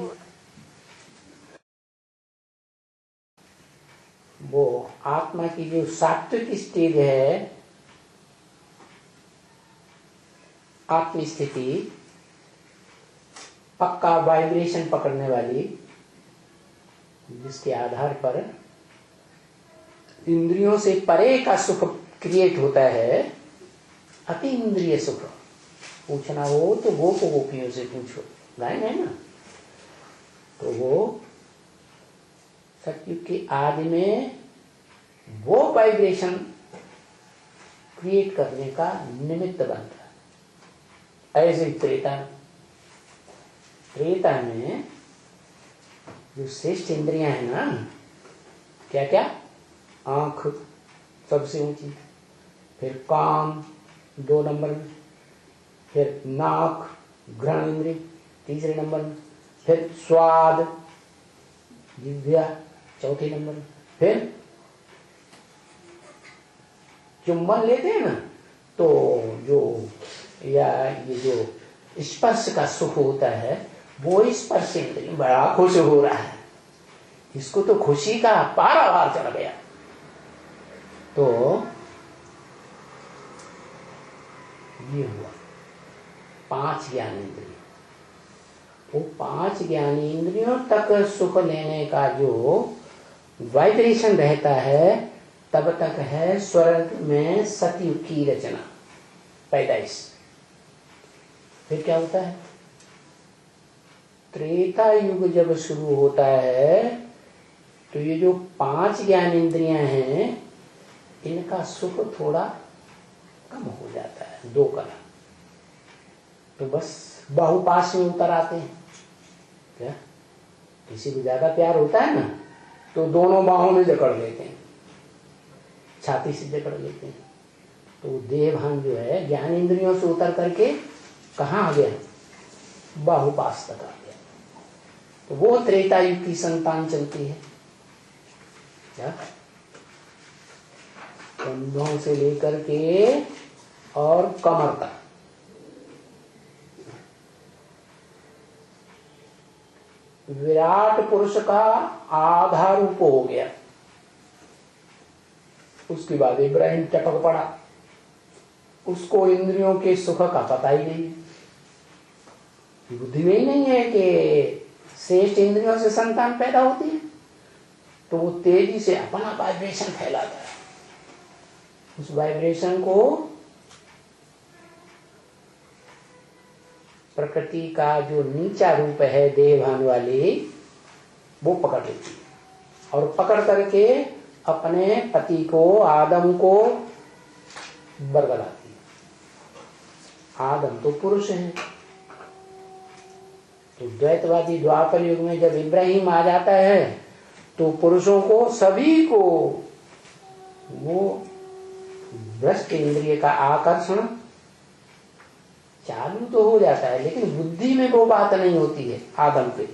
वो आत्मा की जो सात्विक स्टेज है, आत्म स्थिति, पक्का वाइब्रेशन पकड़ने वाली, जिसके आधार पर इंद्रियों से परे का सुख क्रिएट होता है, अति इंद्रिय सुख। पूछना हो तो गोप गोपियों से पूछो, गायन है ना। तो वो सतयुग की आदि में वो वाइब्रेशन क्रिएट करने का निमित्त बनता है। ऐसे त्रेता में जो श्रेष्ठ इंद्रियां हैं ना, क्या क्या? आंख सबसे ऊंची, फिर काम 2 नंबर में, फिर नाक घ्राण इंद्रिय 3 नंबर में, फिर स्वाद जिह्वा 4 नंबर में, फिर चुम्बन लेते हैं ना, तो जो या ये जो स्पर्श का सुख होता है, वो स्पर्श इंद्रिय बड़ा खुश हो रहा है, इसको तो खुशी का पारावार चढ़ गया। तो ये हुआ 5 ज्ञानेंद्रिय। वो 5 ज्ञानेंद्रियों तक सुख लेने का जो वाइब्रेशन रहता है, तब तक है स्वर्ग में सतयुग की रचना, पैदाइश। फिर क्या होता है? त्रेता युग जब शुरू होता है, तो ये जो 5 ज्ञानेंद्रियां हैं, इनका सुख थोड़ा कम हो जाता है, 2 कला। तो बस बाहुपाश में उतर आते हैं। क्या किसी को ज्यादा प्यार होता है ना तो दोनों बाहों में जकड़ लेते हैं, छाती से जकड़ लेते हैं। तो देह भान जो है ज्ञान इंद्रियों से उतर करके कहाँ आ गया, बाहुपाश तक आ गया। तो वो त्रेता युग की संतान चलती है। क्या कंधों से लेकर के और कमर तक। विराट पुरुष का आधा रूप हो गया। उसके बाद इब्राहिम टपक पड़ा, उसको इंद्रियों के सुख का पता ही नहीं, बुद्धि में ही नहीं है कि श्रेष्ठ इंद्रियों से संतान पैदा होती है। तो वो तेजी से अपना वाइब्रेशन फैलाता है। उस वाइब्रेशन को प्रकृति का जो नीचा रूप है देहभान वाली, वो पकड़ लेती है और पकड़ करके अपने पति को, आदम को बरगलाती है। आदम तो पुरुष है। तो द्वैतवादी द्वापर युग में जब इब्राहिम आ जाता है तो पुरुषों को, सभी को वो भ्रष्ट इंद्रिय का आकर्षण चालू तो हो जाता है, लेकिन बुद्धि में वो बात नहीं होती है आदम पे,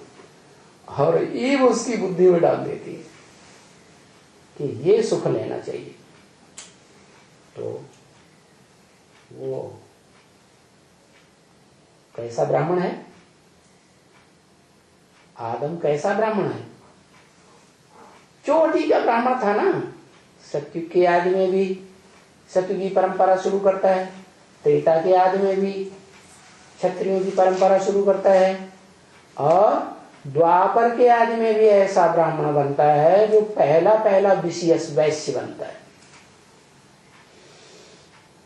और ये वो उसकी बुद्धि में डाल देती है कि ये सुख लेना चाहिए। तो वो कैसा ब्राह्मण है, आदम कैसा ब्राह्मण है, चोटी का ब्राह्मण था ना। सत्युग के आदि में भी सत्युग की परंपरा शुरू करता है, त्रेता के आदि में भी क्षत्रियों की परंपरा शुरू करता है, और द्वापर के आदि में भी ऐसा ब्राह्मण बनता है जो पहला पहला विषयस वैश्य बनता है।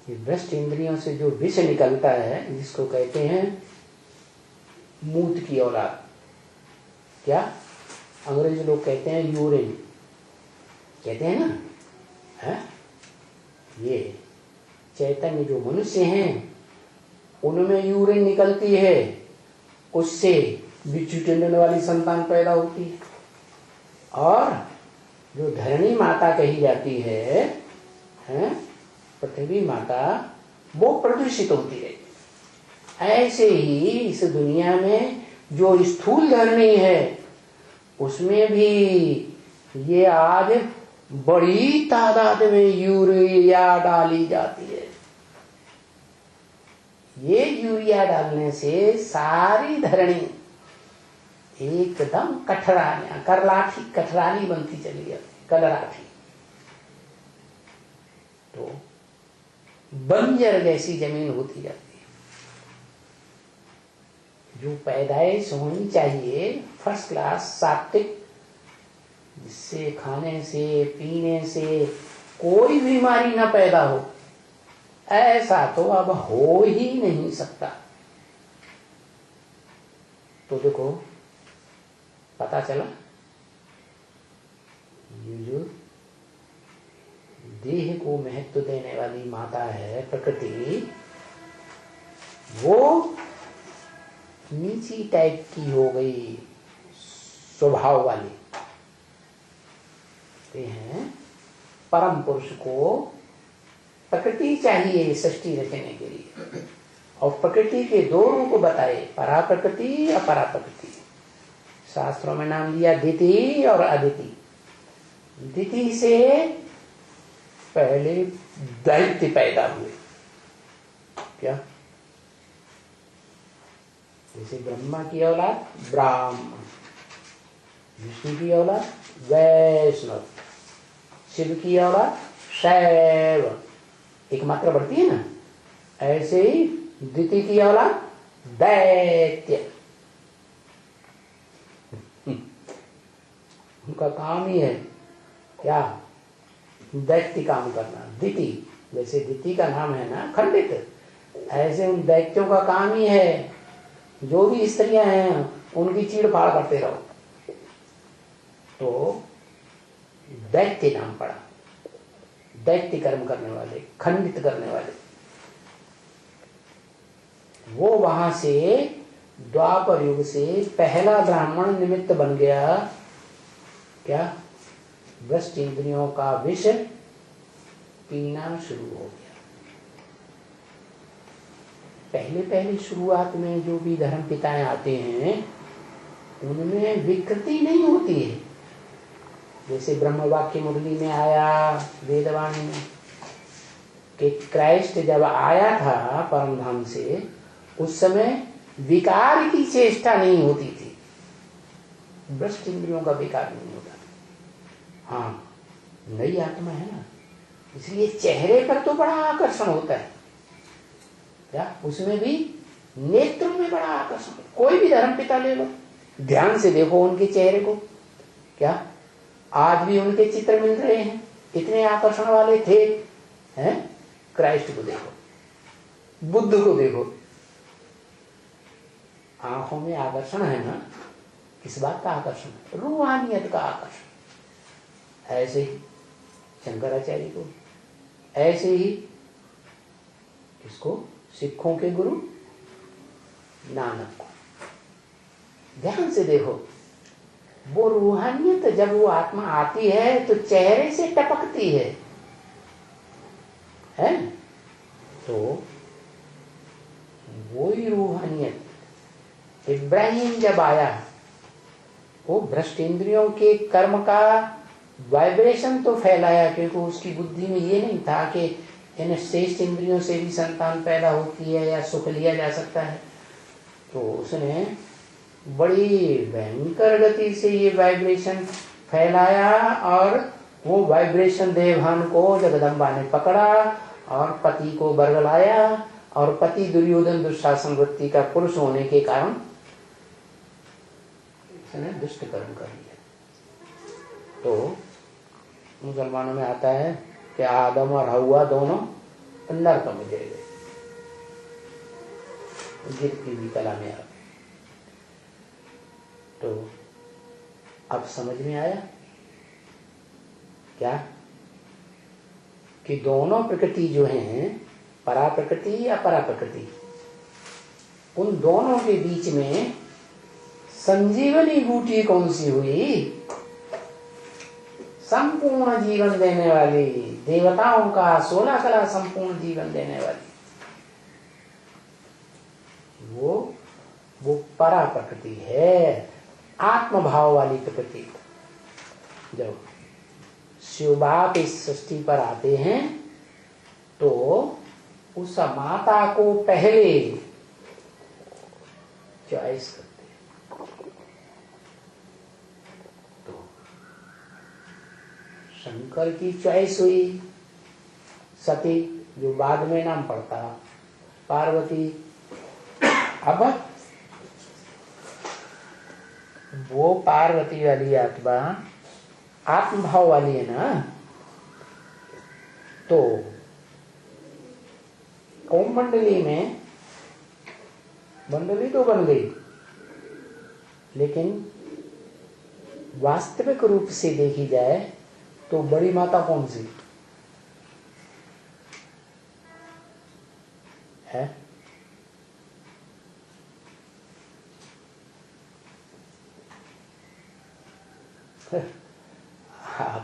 ये भ्रष्ट इंद्रियों से जो विष निकलता है, जिसको कहते हैं मूत की औलाद, क्या अंग्रेजी लोग कहते हैं यूरिन, कहते हैं ना, है? ये चैतन्य जो मनुष्य हैं उनमें यूरिन निकलती है, उससे बिच्छू टेंडन वाली संतान पैदा होती है। और जो धरणी माता कही जाती है, पृथ्वी माता, वो प्रदूषित होती है। ऐसे ही इस दुनिया में जो स्थूल धरणी है उसमें भी ये आज बड़ी तादाद में यूरिया डाली जाती है। ये यूरिया डालने से सारी धरणी एकदम कठराली बनती चली जाती, कलराठी। तो बंजर जैसी जमीन होती जाती है। जो पैदाइश होनी चाहिए फर्स्ट क्लास सात्विक, जिससे खाने से पीने से कोई बीमारी न पैदा हो, ऐसा तो अब हो ही नहीं सकता। तो देखो पता चला, ये जो देह को महत्व देने वाली माता है प्रकृति, वो नीची टाइप की हो गई, स्वभाव वाली। ते हैं परम पुरुष को प्रकृति चाहिए सृष्टि रचने के लिए, और प्रकृति के दो रूप बताए, परा प्रकृति अपरा प्रकृति। शास्त्रों में नाम दिया दिति और अदिति। दिति से पहले दैत्य पैदा हुए, क्या? जैसे ब्रह्मा की औलाद ब्राह्मण, विष्णु की औलाद वैष्णव, शिव की औलाद शैव, एक मात्रा बढ़ती है ना। ऐसे ही दिति की औलाद दैत्य। उनका काम ही है क्या? दैत्य काम करना। दिति, जैसे दिति का नाम है ना खंडित, ऐसे उन दैत्यों का काम ही है जो भी स्त्रियां हैं उनकी चीड़ फाड़ करते रहो। तो दैत्य नाम पड़ा, दैत्य कर्म करने वाले, खंडित करने वाले। वो वहां से द्वापर युग से पहला ब्राह्मण निमित्त बन गया क्या? भ्रष्ट इंद्रियों का विष पीना शुरू हो गया। पहले पहले शुरुआत में जो भी धर्म पिताएं आते हैं उनमें विकृति नहीं होती है। जैसे ब्रह्म वाक्य मुरली में आया वेदवाणी में कि क्राइस्ट जब आया था परम धाम से, उस समय विकार की चेष्टा नहीं होती थी, भ्रष्ट इंद्रियों का विकार नहीं होता। हाँ, नई आत्मा है ना, इसलिए चेहरे पर तो बड़ा आकर्षण होता है क्या? उसमें भी नेत्रों में बड़ा आकर्षण। कोई भी धर्म पिता ले लो, ध्यान से देखो उनके चेहरे को, क्या आज भी उनके चित्र मिल रहे हैं? इतने आकर्षण वाले थे हैं? क्राइस्ट को देखो, बुद्ध को देखो, आंखों में आकर्षण है ना। किस बात का आकर्षण? रूहानियत का आकर्षण। ऐसे ही शंकराचार्य को, ऐसे ही किसको? सिखों के गुरु नानक को। ध्यान से देखो, वो रूहानियत जब वो आत्मा आती है तो चेहरे से टपकती है तो वो ही रूहानियत। इब्राहिम जब आया, वो भ्रष्ट इंद्रियों के कर्म का वाइब्रेशन तो फैलाया, क्योंकि उसकी बुद्धि में ये नहीं था कि इन श्रेष्ठ इंद्रियों से भी संतान पैदा होती है या सुख लिया जा सकता है। तो उसने बड़ी भयंकर गति से ये वाइब्रेशन फैलाया और वो वाइब्रेशन देवहन को जगदम्बा ने पकड़ा और पति को बरगलाया, और पति दुर्योधन दुशासन वृत्ति का पुरुष होने के कारण इसने दुष्ट कर्म कर लिया। तो मुसलमानों में आता है कि आदम और हव्वा दोनों नरक में गिर गए, गिरती हुई कला में आ गए। तो अब समझ में आया क्या कि दोनों प्रकृति जो हैं, परा प्रकृति या परा प्रकृति, उन दोनों के बीच में संजीवनी बूटी कौन सी हुई? संपूर्ण जीवन देने वाली, देवताओं का 16 कला संपूर्ण जीवन देने वाली, वो परा प्रकृति है, आत्मभाव वाली प्रकृति। जब शिव बाप इस सृष्टि पर आते हैं तो उस माता को पहले चॉइस करते हैं। तो शंकर की चॉइस हुई सती, जो बाद में नाम पड़ता पार्वती। अब वो पार्वती वाली आत्मा आत्मभाव वाली है ना, तो ओम मंडली में मंडली तो बन गई, लेकिन वास्तविक रूप से देखी जाए तो बड़ी माता कौन सी है?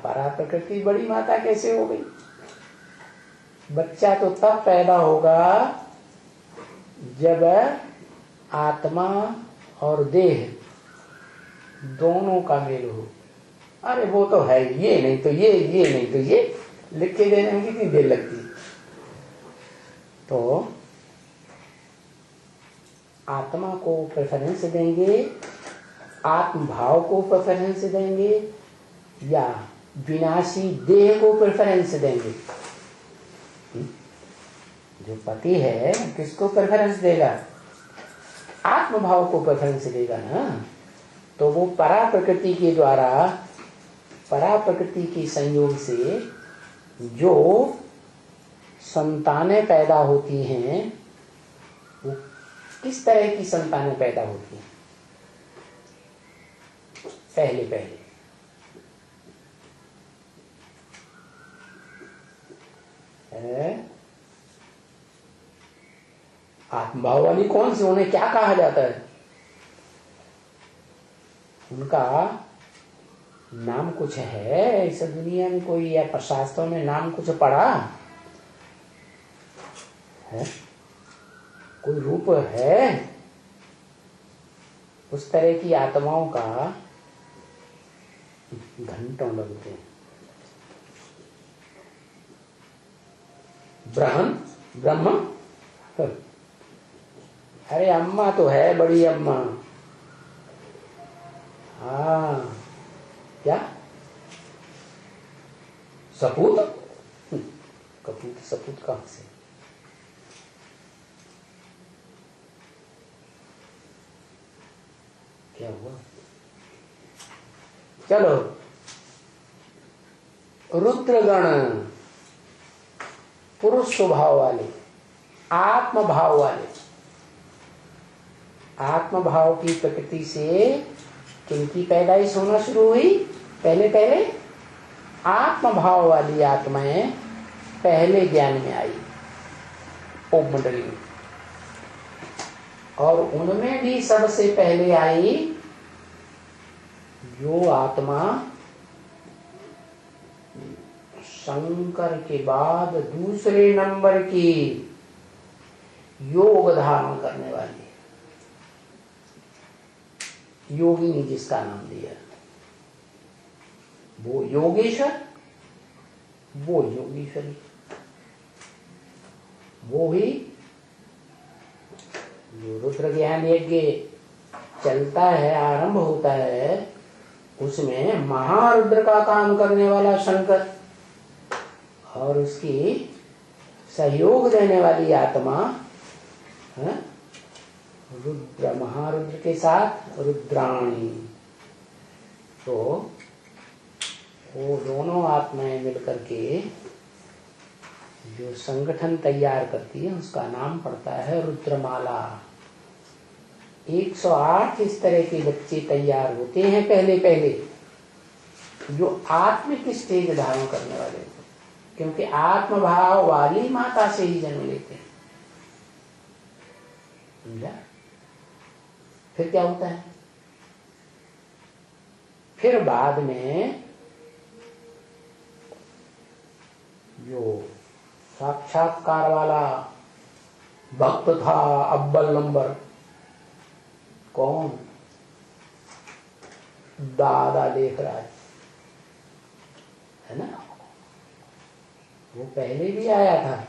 परा प्रकृति बड़ी माता कैसे हो गई? बच्चा तो तब पैदा होगा जब आत्मा और देह दोनों का मेल हो। अरे वो तो है, ये नहीं तो ये नहीं तो ये, लिख के देने में कितनी देर लगती। तो आत्मा को प्रेफरेंस देंगे, आत्मभाव को प्रेफरेंस देंगे, या विनाशी देह को प्रेफरेंस देंगे? जो पति है किसको प्रेफरेंस देगा? आत्मभाव को प्रेफरेंस देगा ना। तो वो परा प्रकृति के द्वारा, परा प्रकृति के संयोग से जो संतानें पैदा होती हैं, वो किस तरह की संतानें पैदा होती हैं? पहले पहले आत्मभाव वाली कौन सी, उन्हें क्या कहा जाता है? उनका नाम कुछ है इस दुनिया में कोई, या शास्त्रों में नाम कुछ पढ़ा है? कोई रूप है? उस तरह की आत्माओं का घंटों लगते हैं। ब्रह्म अरे अम्मा तो है, बड़ी अम्मा। हाँ, क्या सपूत? कपूत सपूत कहां से? क्या हुआ? चलो, रुद्रगण पुरुष स्वभाव वाले, आत्म भाव वाले। आत्म भाव की प्रकृति से किनकी पैदाइश होना शुरू हुई? पहले पहले आत्म भाव वाली आत्माएं पहले ज्ञान में आई ओम मंडली में, और उनमें भी सबसे पहले आई जो आत्मा शंकर के बाद दूसरे नंबर की योग धारण करने वाली, योगिनी जिसका नाम दिया, वो योगेश्वर, वो योगेश्वरी, वो ही जो रुद्र ज्ञान यज्ञ चलता है, आरंभ होता है, उसमें महारुद्र का काम करने वाला शंकर और उसकी सहयोग देने वाली आत्मा है रुद्र, महारुद्र के साथ रुद्राणी। तो वो दोनों आत्माएं मिलकर के जो संगठन तैयार करती है उसका नाम पड़ता है रुद्रमाला। 108 इस तरह के बच्चे तैयार होते हैं पहले पहले, जो आत्मिक स्टेज धारण करने वाले, क्योंकि आत्मभाव वाली माता से ही जन्म लेते हैं। समझा? फिर क्या होता है? फिर बाद में जो साक्षात्कार वाला भक्त था अव्वल नंबर, कौन? दादा लेखराज, है ना? वो पहले भी आया था,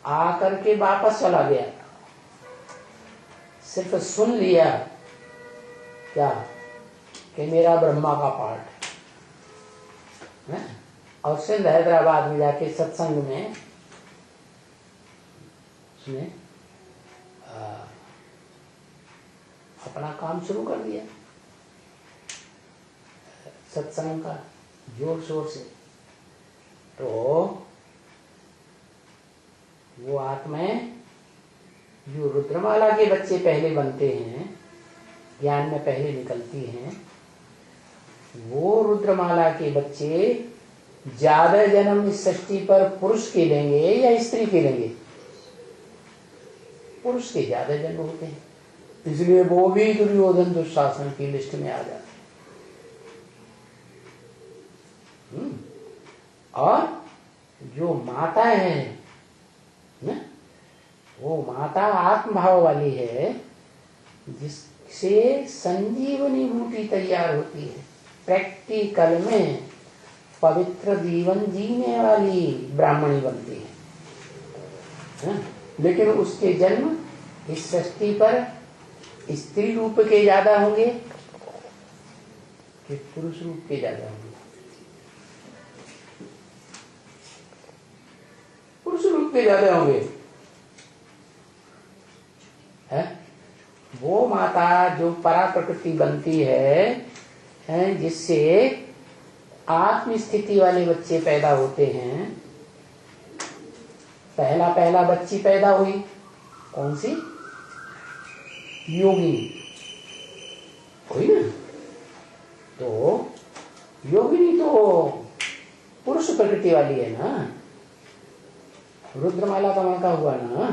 आकर के वापस चला गया, सिर्फ सुन लिया क्या कि मेरा ब्रह्मा का पाठ है, और सिंध हैदराबाद में जाके सत्संग में उसने अपना काम शुरू कर दिया, सत्संग का जोर शोर से। तो वो आत्माएं जो रुद्रमाला के बच्चे पहले बनते हैं, ज्ञान में पहले निकलती हैं, वो रुद्रमाला के बच्चे ज्यादा जन्म इस सृष्टि पर पुरुष के लेंगे या स्त्री के लेंगे? पुरुष के ज्यादा जन्म होते हैं, इसलिए वो भी दुर्योधन दुशासन की लिस्ट में आ जाते हैं। और जो माता है ना, वो माता आत्मभाव वाली है, जिससे संजीवनी बूटी तैयार होती है, प्रैक्टिकल में पवित्र जीवन जीने वाली ब्राह्मणी बनती है। लेकिन उसके जन्म इस सृष्टि पर स्त्री रूप के ज्यादा होंगे कि पुरुष रूप के ज्यादा होंगे? पुरुष रूप के ज्यादा होंगे। है वो माता जो परा प्रकृति बनती है, जिससे आत्म स्थिति वाले बच्चे पैदा होते हैं। पहला पहला बच्ची पैदा हुई कौन सी? योगिनी हुई ना। तो योगिनी तो पुरुष प्रकृति वाली है ना, रुद्रमाला का मौका हुआ ना,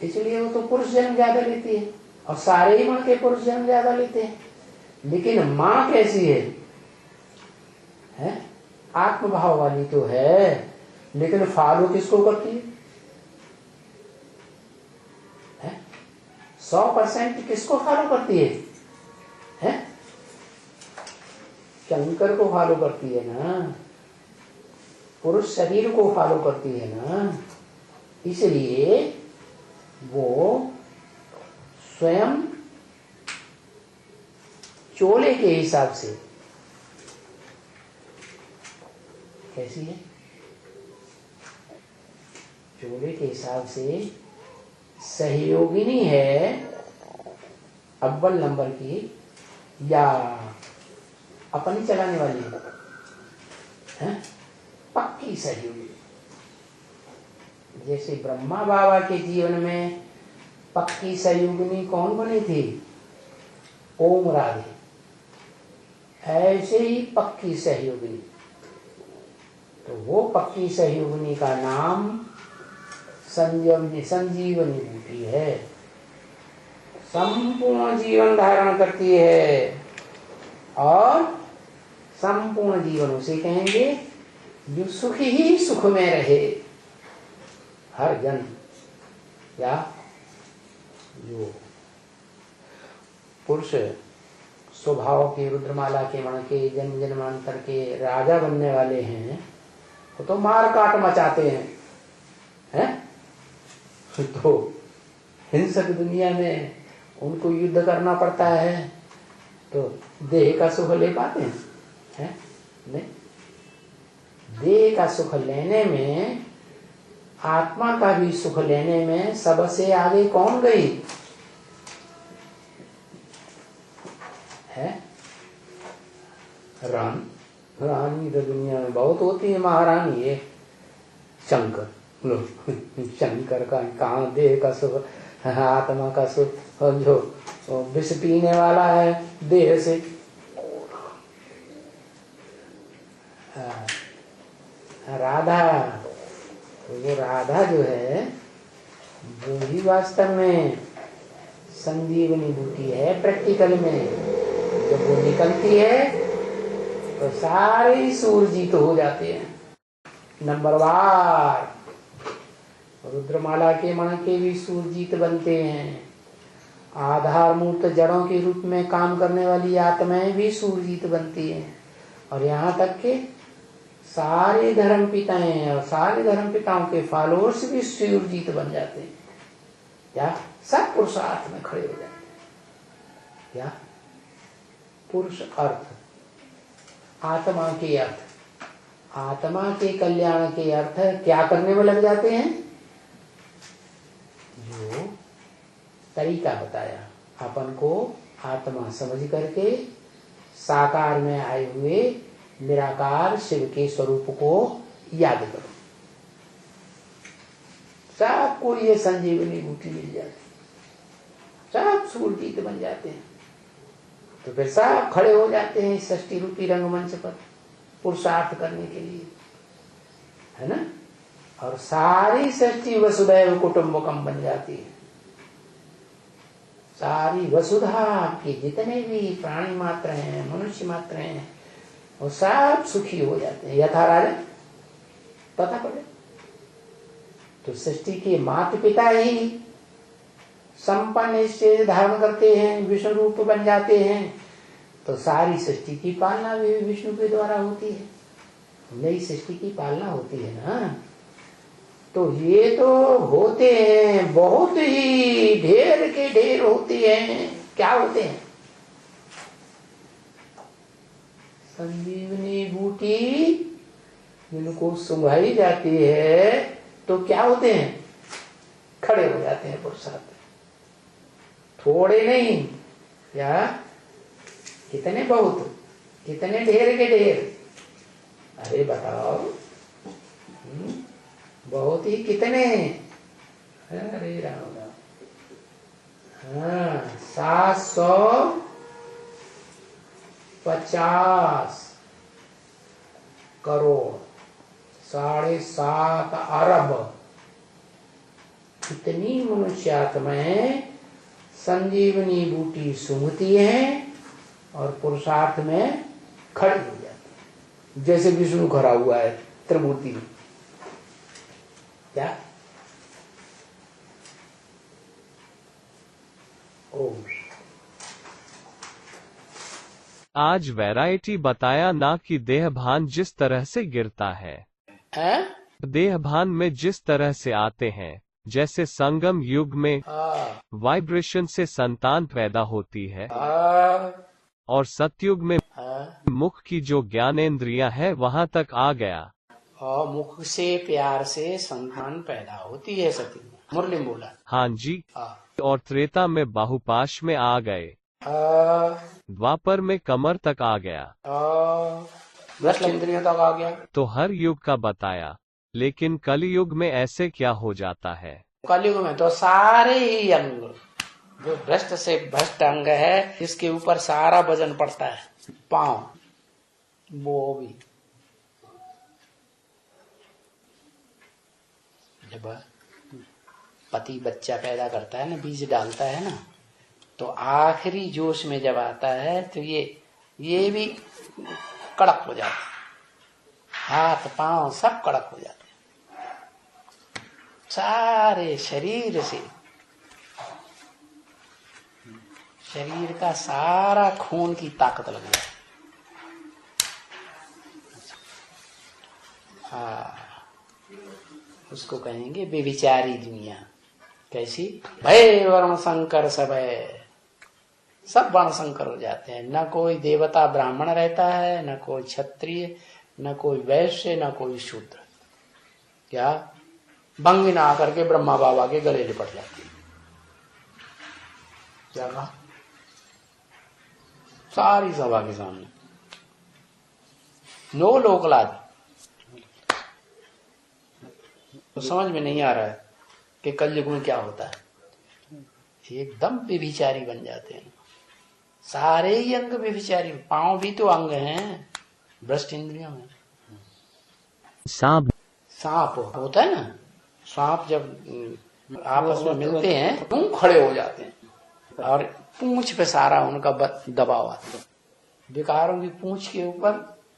इसलिए वो तो पुरुष जन्म ज्यादा लेती है, और सारे ही मण के पुरुष जन्म ज्यादा लेते हैं। लेकिन माँ कैसी है? आत्मभाव वाली तो है, लेकिन फॉलो किसको करती है? 100% किसको फॉलो करती है? शंकर को फॉलो करती है ना, पुरुष शरीर को फॉलो करती है ना। इसलिए वो स्वयं चोले के हिसाब से कैसी है? चोले के हिसाब से सहयोगिनी है अव्वल नंबर की, या अपनी चलाने वाली है? पक्की सहयोगी। जैसे ब्रह्मा बाबा के जीवन में पक्की सहयोगिनी कौन बनी थी? ओम राधे। ऐसे ही पक्की सहयोगिनी, तो वो पक्की सहयोगिनी का नाम संजीवनी बूटी है। संपूर्ण जीवन धारण करती है, और संपूर्ण जीवन उसे कहेंगे जो सुख ही सुख में रहे हर जन्म, या जो पुरुष स्वभाव के रुद्रमाला के मण के जन्म जन्मांतर के राजा बनने वाले हैं, वो तो मार काट मचाते हैं? तो हिंसक दुनिया में उनको युद्ध करना पड़ता है, तो देह का सुख ले पाते हैं? नहीं। देह का सुख लेने में, आत्मा का भी सुख लेने में सबसे आगे कौन गई है? रानी तो दुनिया में बहुत होती है, महारानी है शंकर। लो शंकर का कहाँ देह का सुख, आत्मा का सुख, और जो विष पीने वाला है देह से। राधा, वो राधा जो है वो ही वास्तव में संजीवनी बूटी है। प्रैक्टिकल में जब वो निकलती है तो सारे सूरजीत हो जाते हैं, नंबरवार। रुद्रमाला के मण के भी सूरजीत बनते हैं। आधार मूर्त जड़ों के रूप में काम करने वाली आत्माएं भी सूरजीत बनती हैं, और यहाँ तक के सारे धर्म पिताएं और सारे धर्म पिताओं के फॉलोअर्स भी सूरजीत बन जाते हैं। क्या सब पुरुषार्थ में खड़े हो जाते हैं? क्या पुरुष अर्थ, आत्मा के अर्थ, आत्मा के कल्याण के अर्थ क्या करने में लग जाते हैं? जो तरीका बताया अपन को आत्मा समझ करके साकार में आए हुए निराकार शिव के स्वरूप को याद करो, सबको ये संजीवनी बूटी मिल जाती, सब सूरजीत बन जाते हैं। तो फिर सब खड़े हो जाते हैं इस षष्ठी रूपी रंगमंच पर पुरुषार्थ करने के लिए, है ना। और सारी षष्ठी वसुधैव कुटुंबकम बन जाती है। सारी वसुधा के जितने भी प्राणी मात्र हैं, मनुष्य मात्र हैं, वो सब सुखी हो जाते हैं। यथा राजा पता पड़े तो सृष्टि के माता पिता ही संपन्न से धारण करते हैं, विष्णु रूप बन जाते हैं, तो सारी सृष्टि की पालना भी विष्णु के द्वारा होती है। नई सृष्टि की पालना होती है ना। तो ये तो होते हैं, बहुत ही ढेर के ढेर होते हैं। क्या होते हैं? संजीवनी बूटी जिनको सुंघाई जाती है तो क्या होते हैं? खड़े हो जाते हैं पुरुषार्थ। थोड़े नहीं, क्या कितने, बहुत कितने ढेर के ढेर। अरे बताओ, बहुत ही कितने। अरे राम राम, हाँ 750 करोड़, 7.5 अरब इतनी मनुष्यात्माएं संजीवनी बूटी सूंघती हैं और पुरुषार्थ में खड़ी हो जाती, जैसे विष्णु खड़ा हुआ है त्रिमूर्ति में। क्या ओम। आज वैरायटी बताया ना कि देहभान जिस तरह से गिरता है, देहभान में जिस तरह से आते हैं, जैसे संगम युग में वाइब्रेशन से संतान पैदा होती है, और सतयुग में मुख की जो ज्ञानेंद्रियां है वहां तक आ गया, और मुख से प्यार से संतान पैदा होती है। सती मुरली बोला। हाँ जी। और त्रेता में बाहुपाश में आ गए, द्वापर में कमर तक आ गया, भ्रष्ट इंद्रियों तक आ गया। तो हर युग का बताया, लेकिन कलयुग में ऐसे क्या हो जाता है? कलयुग में तो सारे ही अंग, जो भ्रष्ट से भ्रष्ट अंग है, इसके ऊपर सारा वजन पड़ता है। पांव, वो भी जब पति बच्चा पैदा करता है ना, बीज डालता है ना, तो आखिरी जोश में जब आता है तो ये भी कड़क हो जाता है, हाथ पांव सब कड़क हो जाते हैं, सारे शरीर से, शरीर का सारा खून की ताकत लग जाती है। हाँ, उसको कहेंगे बेविचारी दुनिया। कैसी? भय वर्ण संकर सब है, सब वर्ण संकर हो जाते हैं। न कोई देवता ब्राह्मण रहता है, न कोई क्षत्रिय, न कोई वैश्य, न कोई शूद्र। क्या भंगी ना आकर के ब्रह्मा बाबा के गले लिपट जाती है। क्या कहा? सारी सभा के सामने नो लोकलाज। तो समझ में नहीं आ रहा है कि कलयुग में क्या होता है। एकदम व्यभिचारी बन जाते हैं सारे ही अंग व्यभिचारी। पांव भी तो अंग हैं भ्रष्ट इंद्रियों में। सांप होता है ना, सांप जब आपस में मिलते हैं तो खड़े हो जाते हैं और पूंछ पे सारा उनका दबाव आता है। विकारों की पूंछ के ऊपर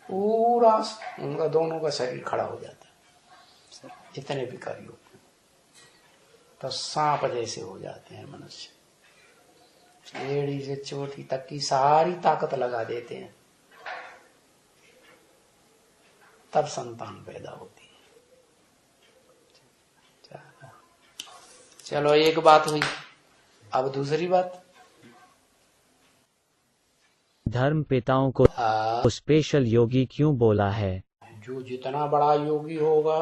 पूरा उनका दोनों का शरीर खड़ा हो जाता है, इतने विकारी होते हैं। तो सांप जैसे हो जाते हैं मनुष्य, एड़ी से चोटी तक की सारी ताकत लगा देते हैं, तब संतान पैदा होती है। चलो एक बात हुई, अब दूसरी बात। धर्म पिताओं को स्पेशल योगी क्यों बोला है? जो जितना बड़ा योगी होगा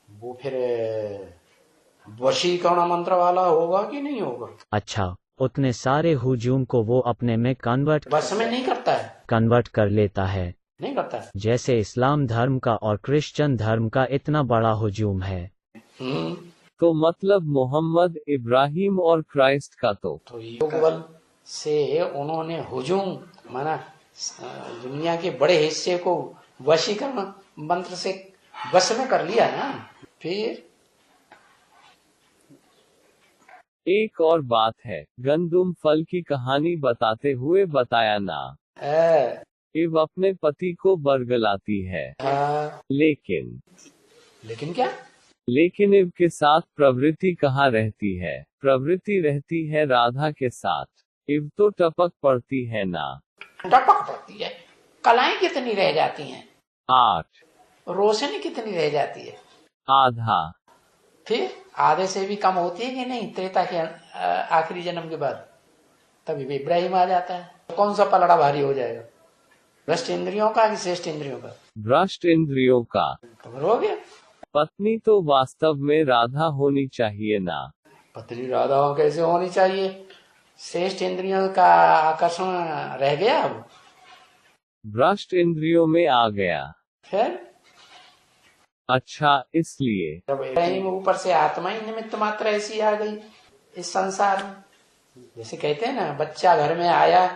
वो फिर वशीकरण मंत्र वाला होगा कि नहीं होगा? अच्छा, उतने सारे हुजूम को वो अपने में बस में नहीं करता है, कन्वर्ट कर लेता है। नहीं करता है। जैसे इस्लाम धर्म का और क्रिश्चियन धर्म का इतना बड़ा हुजूम है। तो मतलब मोहम्मद, इब्राहिम और क्राइस्ट का तो योग बल से उन्होंने हुजूम माना दुनिया के बड़े हिस्से को वशीकरण मंत्र से वश में कर लिया ना। फिर एक और बात है, गंदुम फल की कहानी बताते हुए बताया ना, इव अपने पति को बरगलाती है, लेकिन क्या? लेकिन इव के साथ प्रवृत्ति कहाँ रहती है? प्रवृत्ति रहती है राधा के साथ। इव तो टपक पड़ती है ना। टपक पड़ती है। कलाएं कितनी रह जाती हैं? 8। रोशनी कितनी रह जाती है? आधा। फिर आधे से भी कम होती है कि नहीं? त्रेता के आखिरी जन्म के बाद तभी इब्राहिम आ जाता है। कौन सा पलड़ा भारी हो जाएगा? भ्रष्ट इंद्रियों का कि श्रेष्ठ इंद्रियों का? भ्रष्ट इंद्रियों का। तो हो गया। पत्नी तो वास्तव में राधा होनी चाहिए ना। पत्नी राधा कैसे होनी चाहिए? श्रेष्ठ इंद्रियों का आकर्षण रह गया, अब भ्रष्ट इंद्रियों में आ गया। फिर अच्छा, इसलिए जब ऊपर से आत्मा ही निमित्त मात्र ऐसी आ गई इस संसार में। जैसे कहते हैं ना, बच्चा घर में आया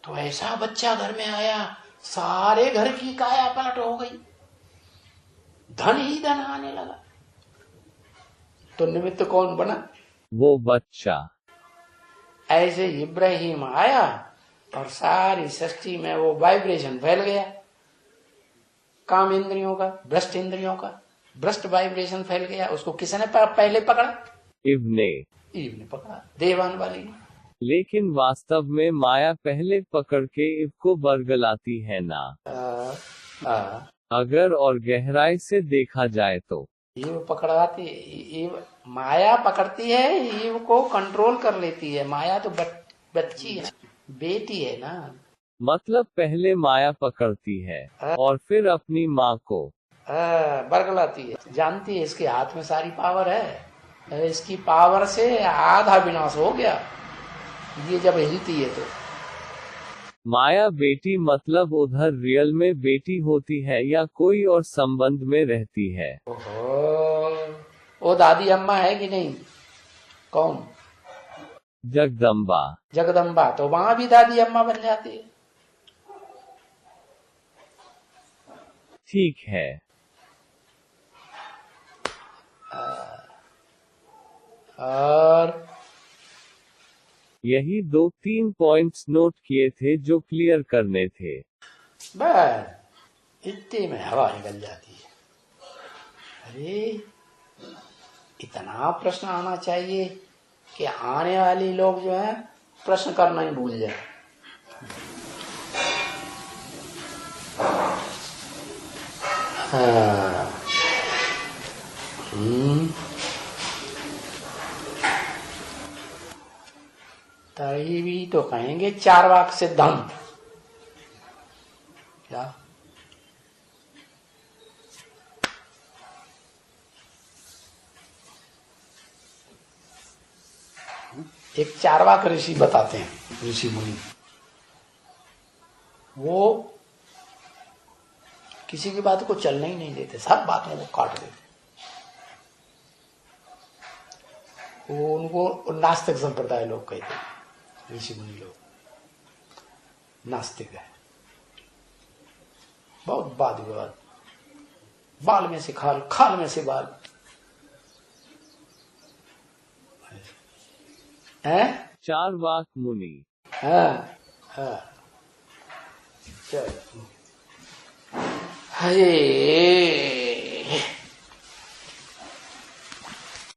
तो ऐसा बच्चा घर में आया, सारे घर की काया पलट हो गई, धन ही धन आने लगा। तो निमित्त कौन बना? वो बच्चा। ऐसे इब्राहिम आया और सारी सृष्टि में वो वाइब्रेशन फैल गया, काम इंद्रियों का, भ्रष्ट इंद्रियों का भ्रष्ट वाइब्रेशन फैल गया। उसको किसने पहले पकड़ा? ईव ने पकड़ा, देवान वाली ने। लेकिन वास्तव में माया पहले पकड़ के ईव को बरगलाती है ना। अगर और गहराई से देखा जाए तो ईव पकड़ाती, ईव माया पकड़ती है, ईव को कंट्रोल कर लेती है। माया तो बच्ची है, बेटी है ना। मतलब पहले माया पकड़ती है और फिर अपनी माँ को बरगलाती है। जानती है इसके हाथ में सारी पावर है, इसकी पावर से आधा विनाश हो गया ये जब हिलती है तो। माया बेटी मतलब उधर रियल में बेटी होती है या कोई और संबंध में रहती है? ओहो, वो दादी अम्मा है कि नहीं? कौन? जगदम्बा। जगदम्बा, तो वहां भी दादी अम्मा बन जाती है। ठीक है। और यही 2-3 पॉइंट्स नोट किए थे जो क्लियर करने थे। बस इतने में हवा निकल जाती है। अरे इतना प्रश्न आना चाहिए कि आने वाले लोग जो है प्रश्न करना ही भूल जाए। हाँ। तभी भी तो कहेंगे चार्वाक सिद्धांत। क्या? एक चार्वाक ऋषि बताते हैं, ऋषि मुनि, वो किसी की बात को चलने ही नहीं देते, सब बातों को काट देते। वो उनको नास्तिक संप्रदाय लोग कहते हैं, ऋषि मुनि लोग नास्तिक है। बहुत वाद विवाद, बाल में से खाल, खाल में से बाल है। चार्वाक मुनि। हाँ हाँ। चलो, हरे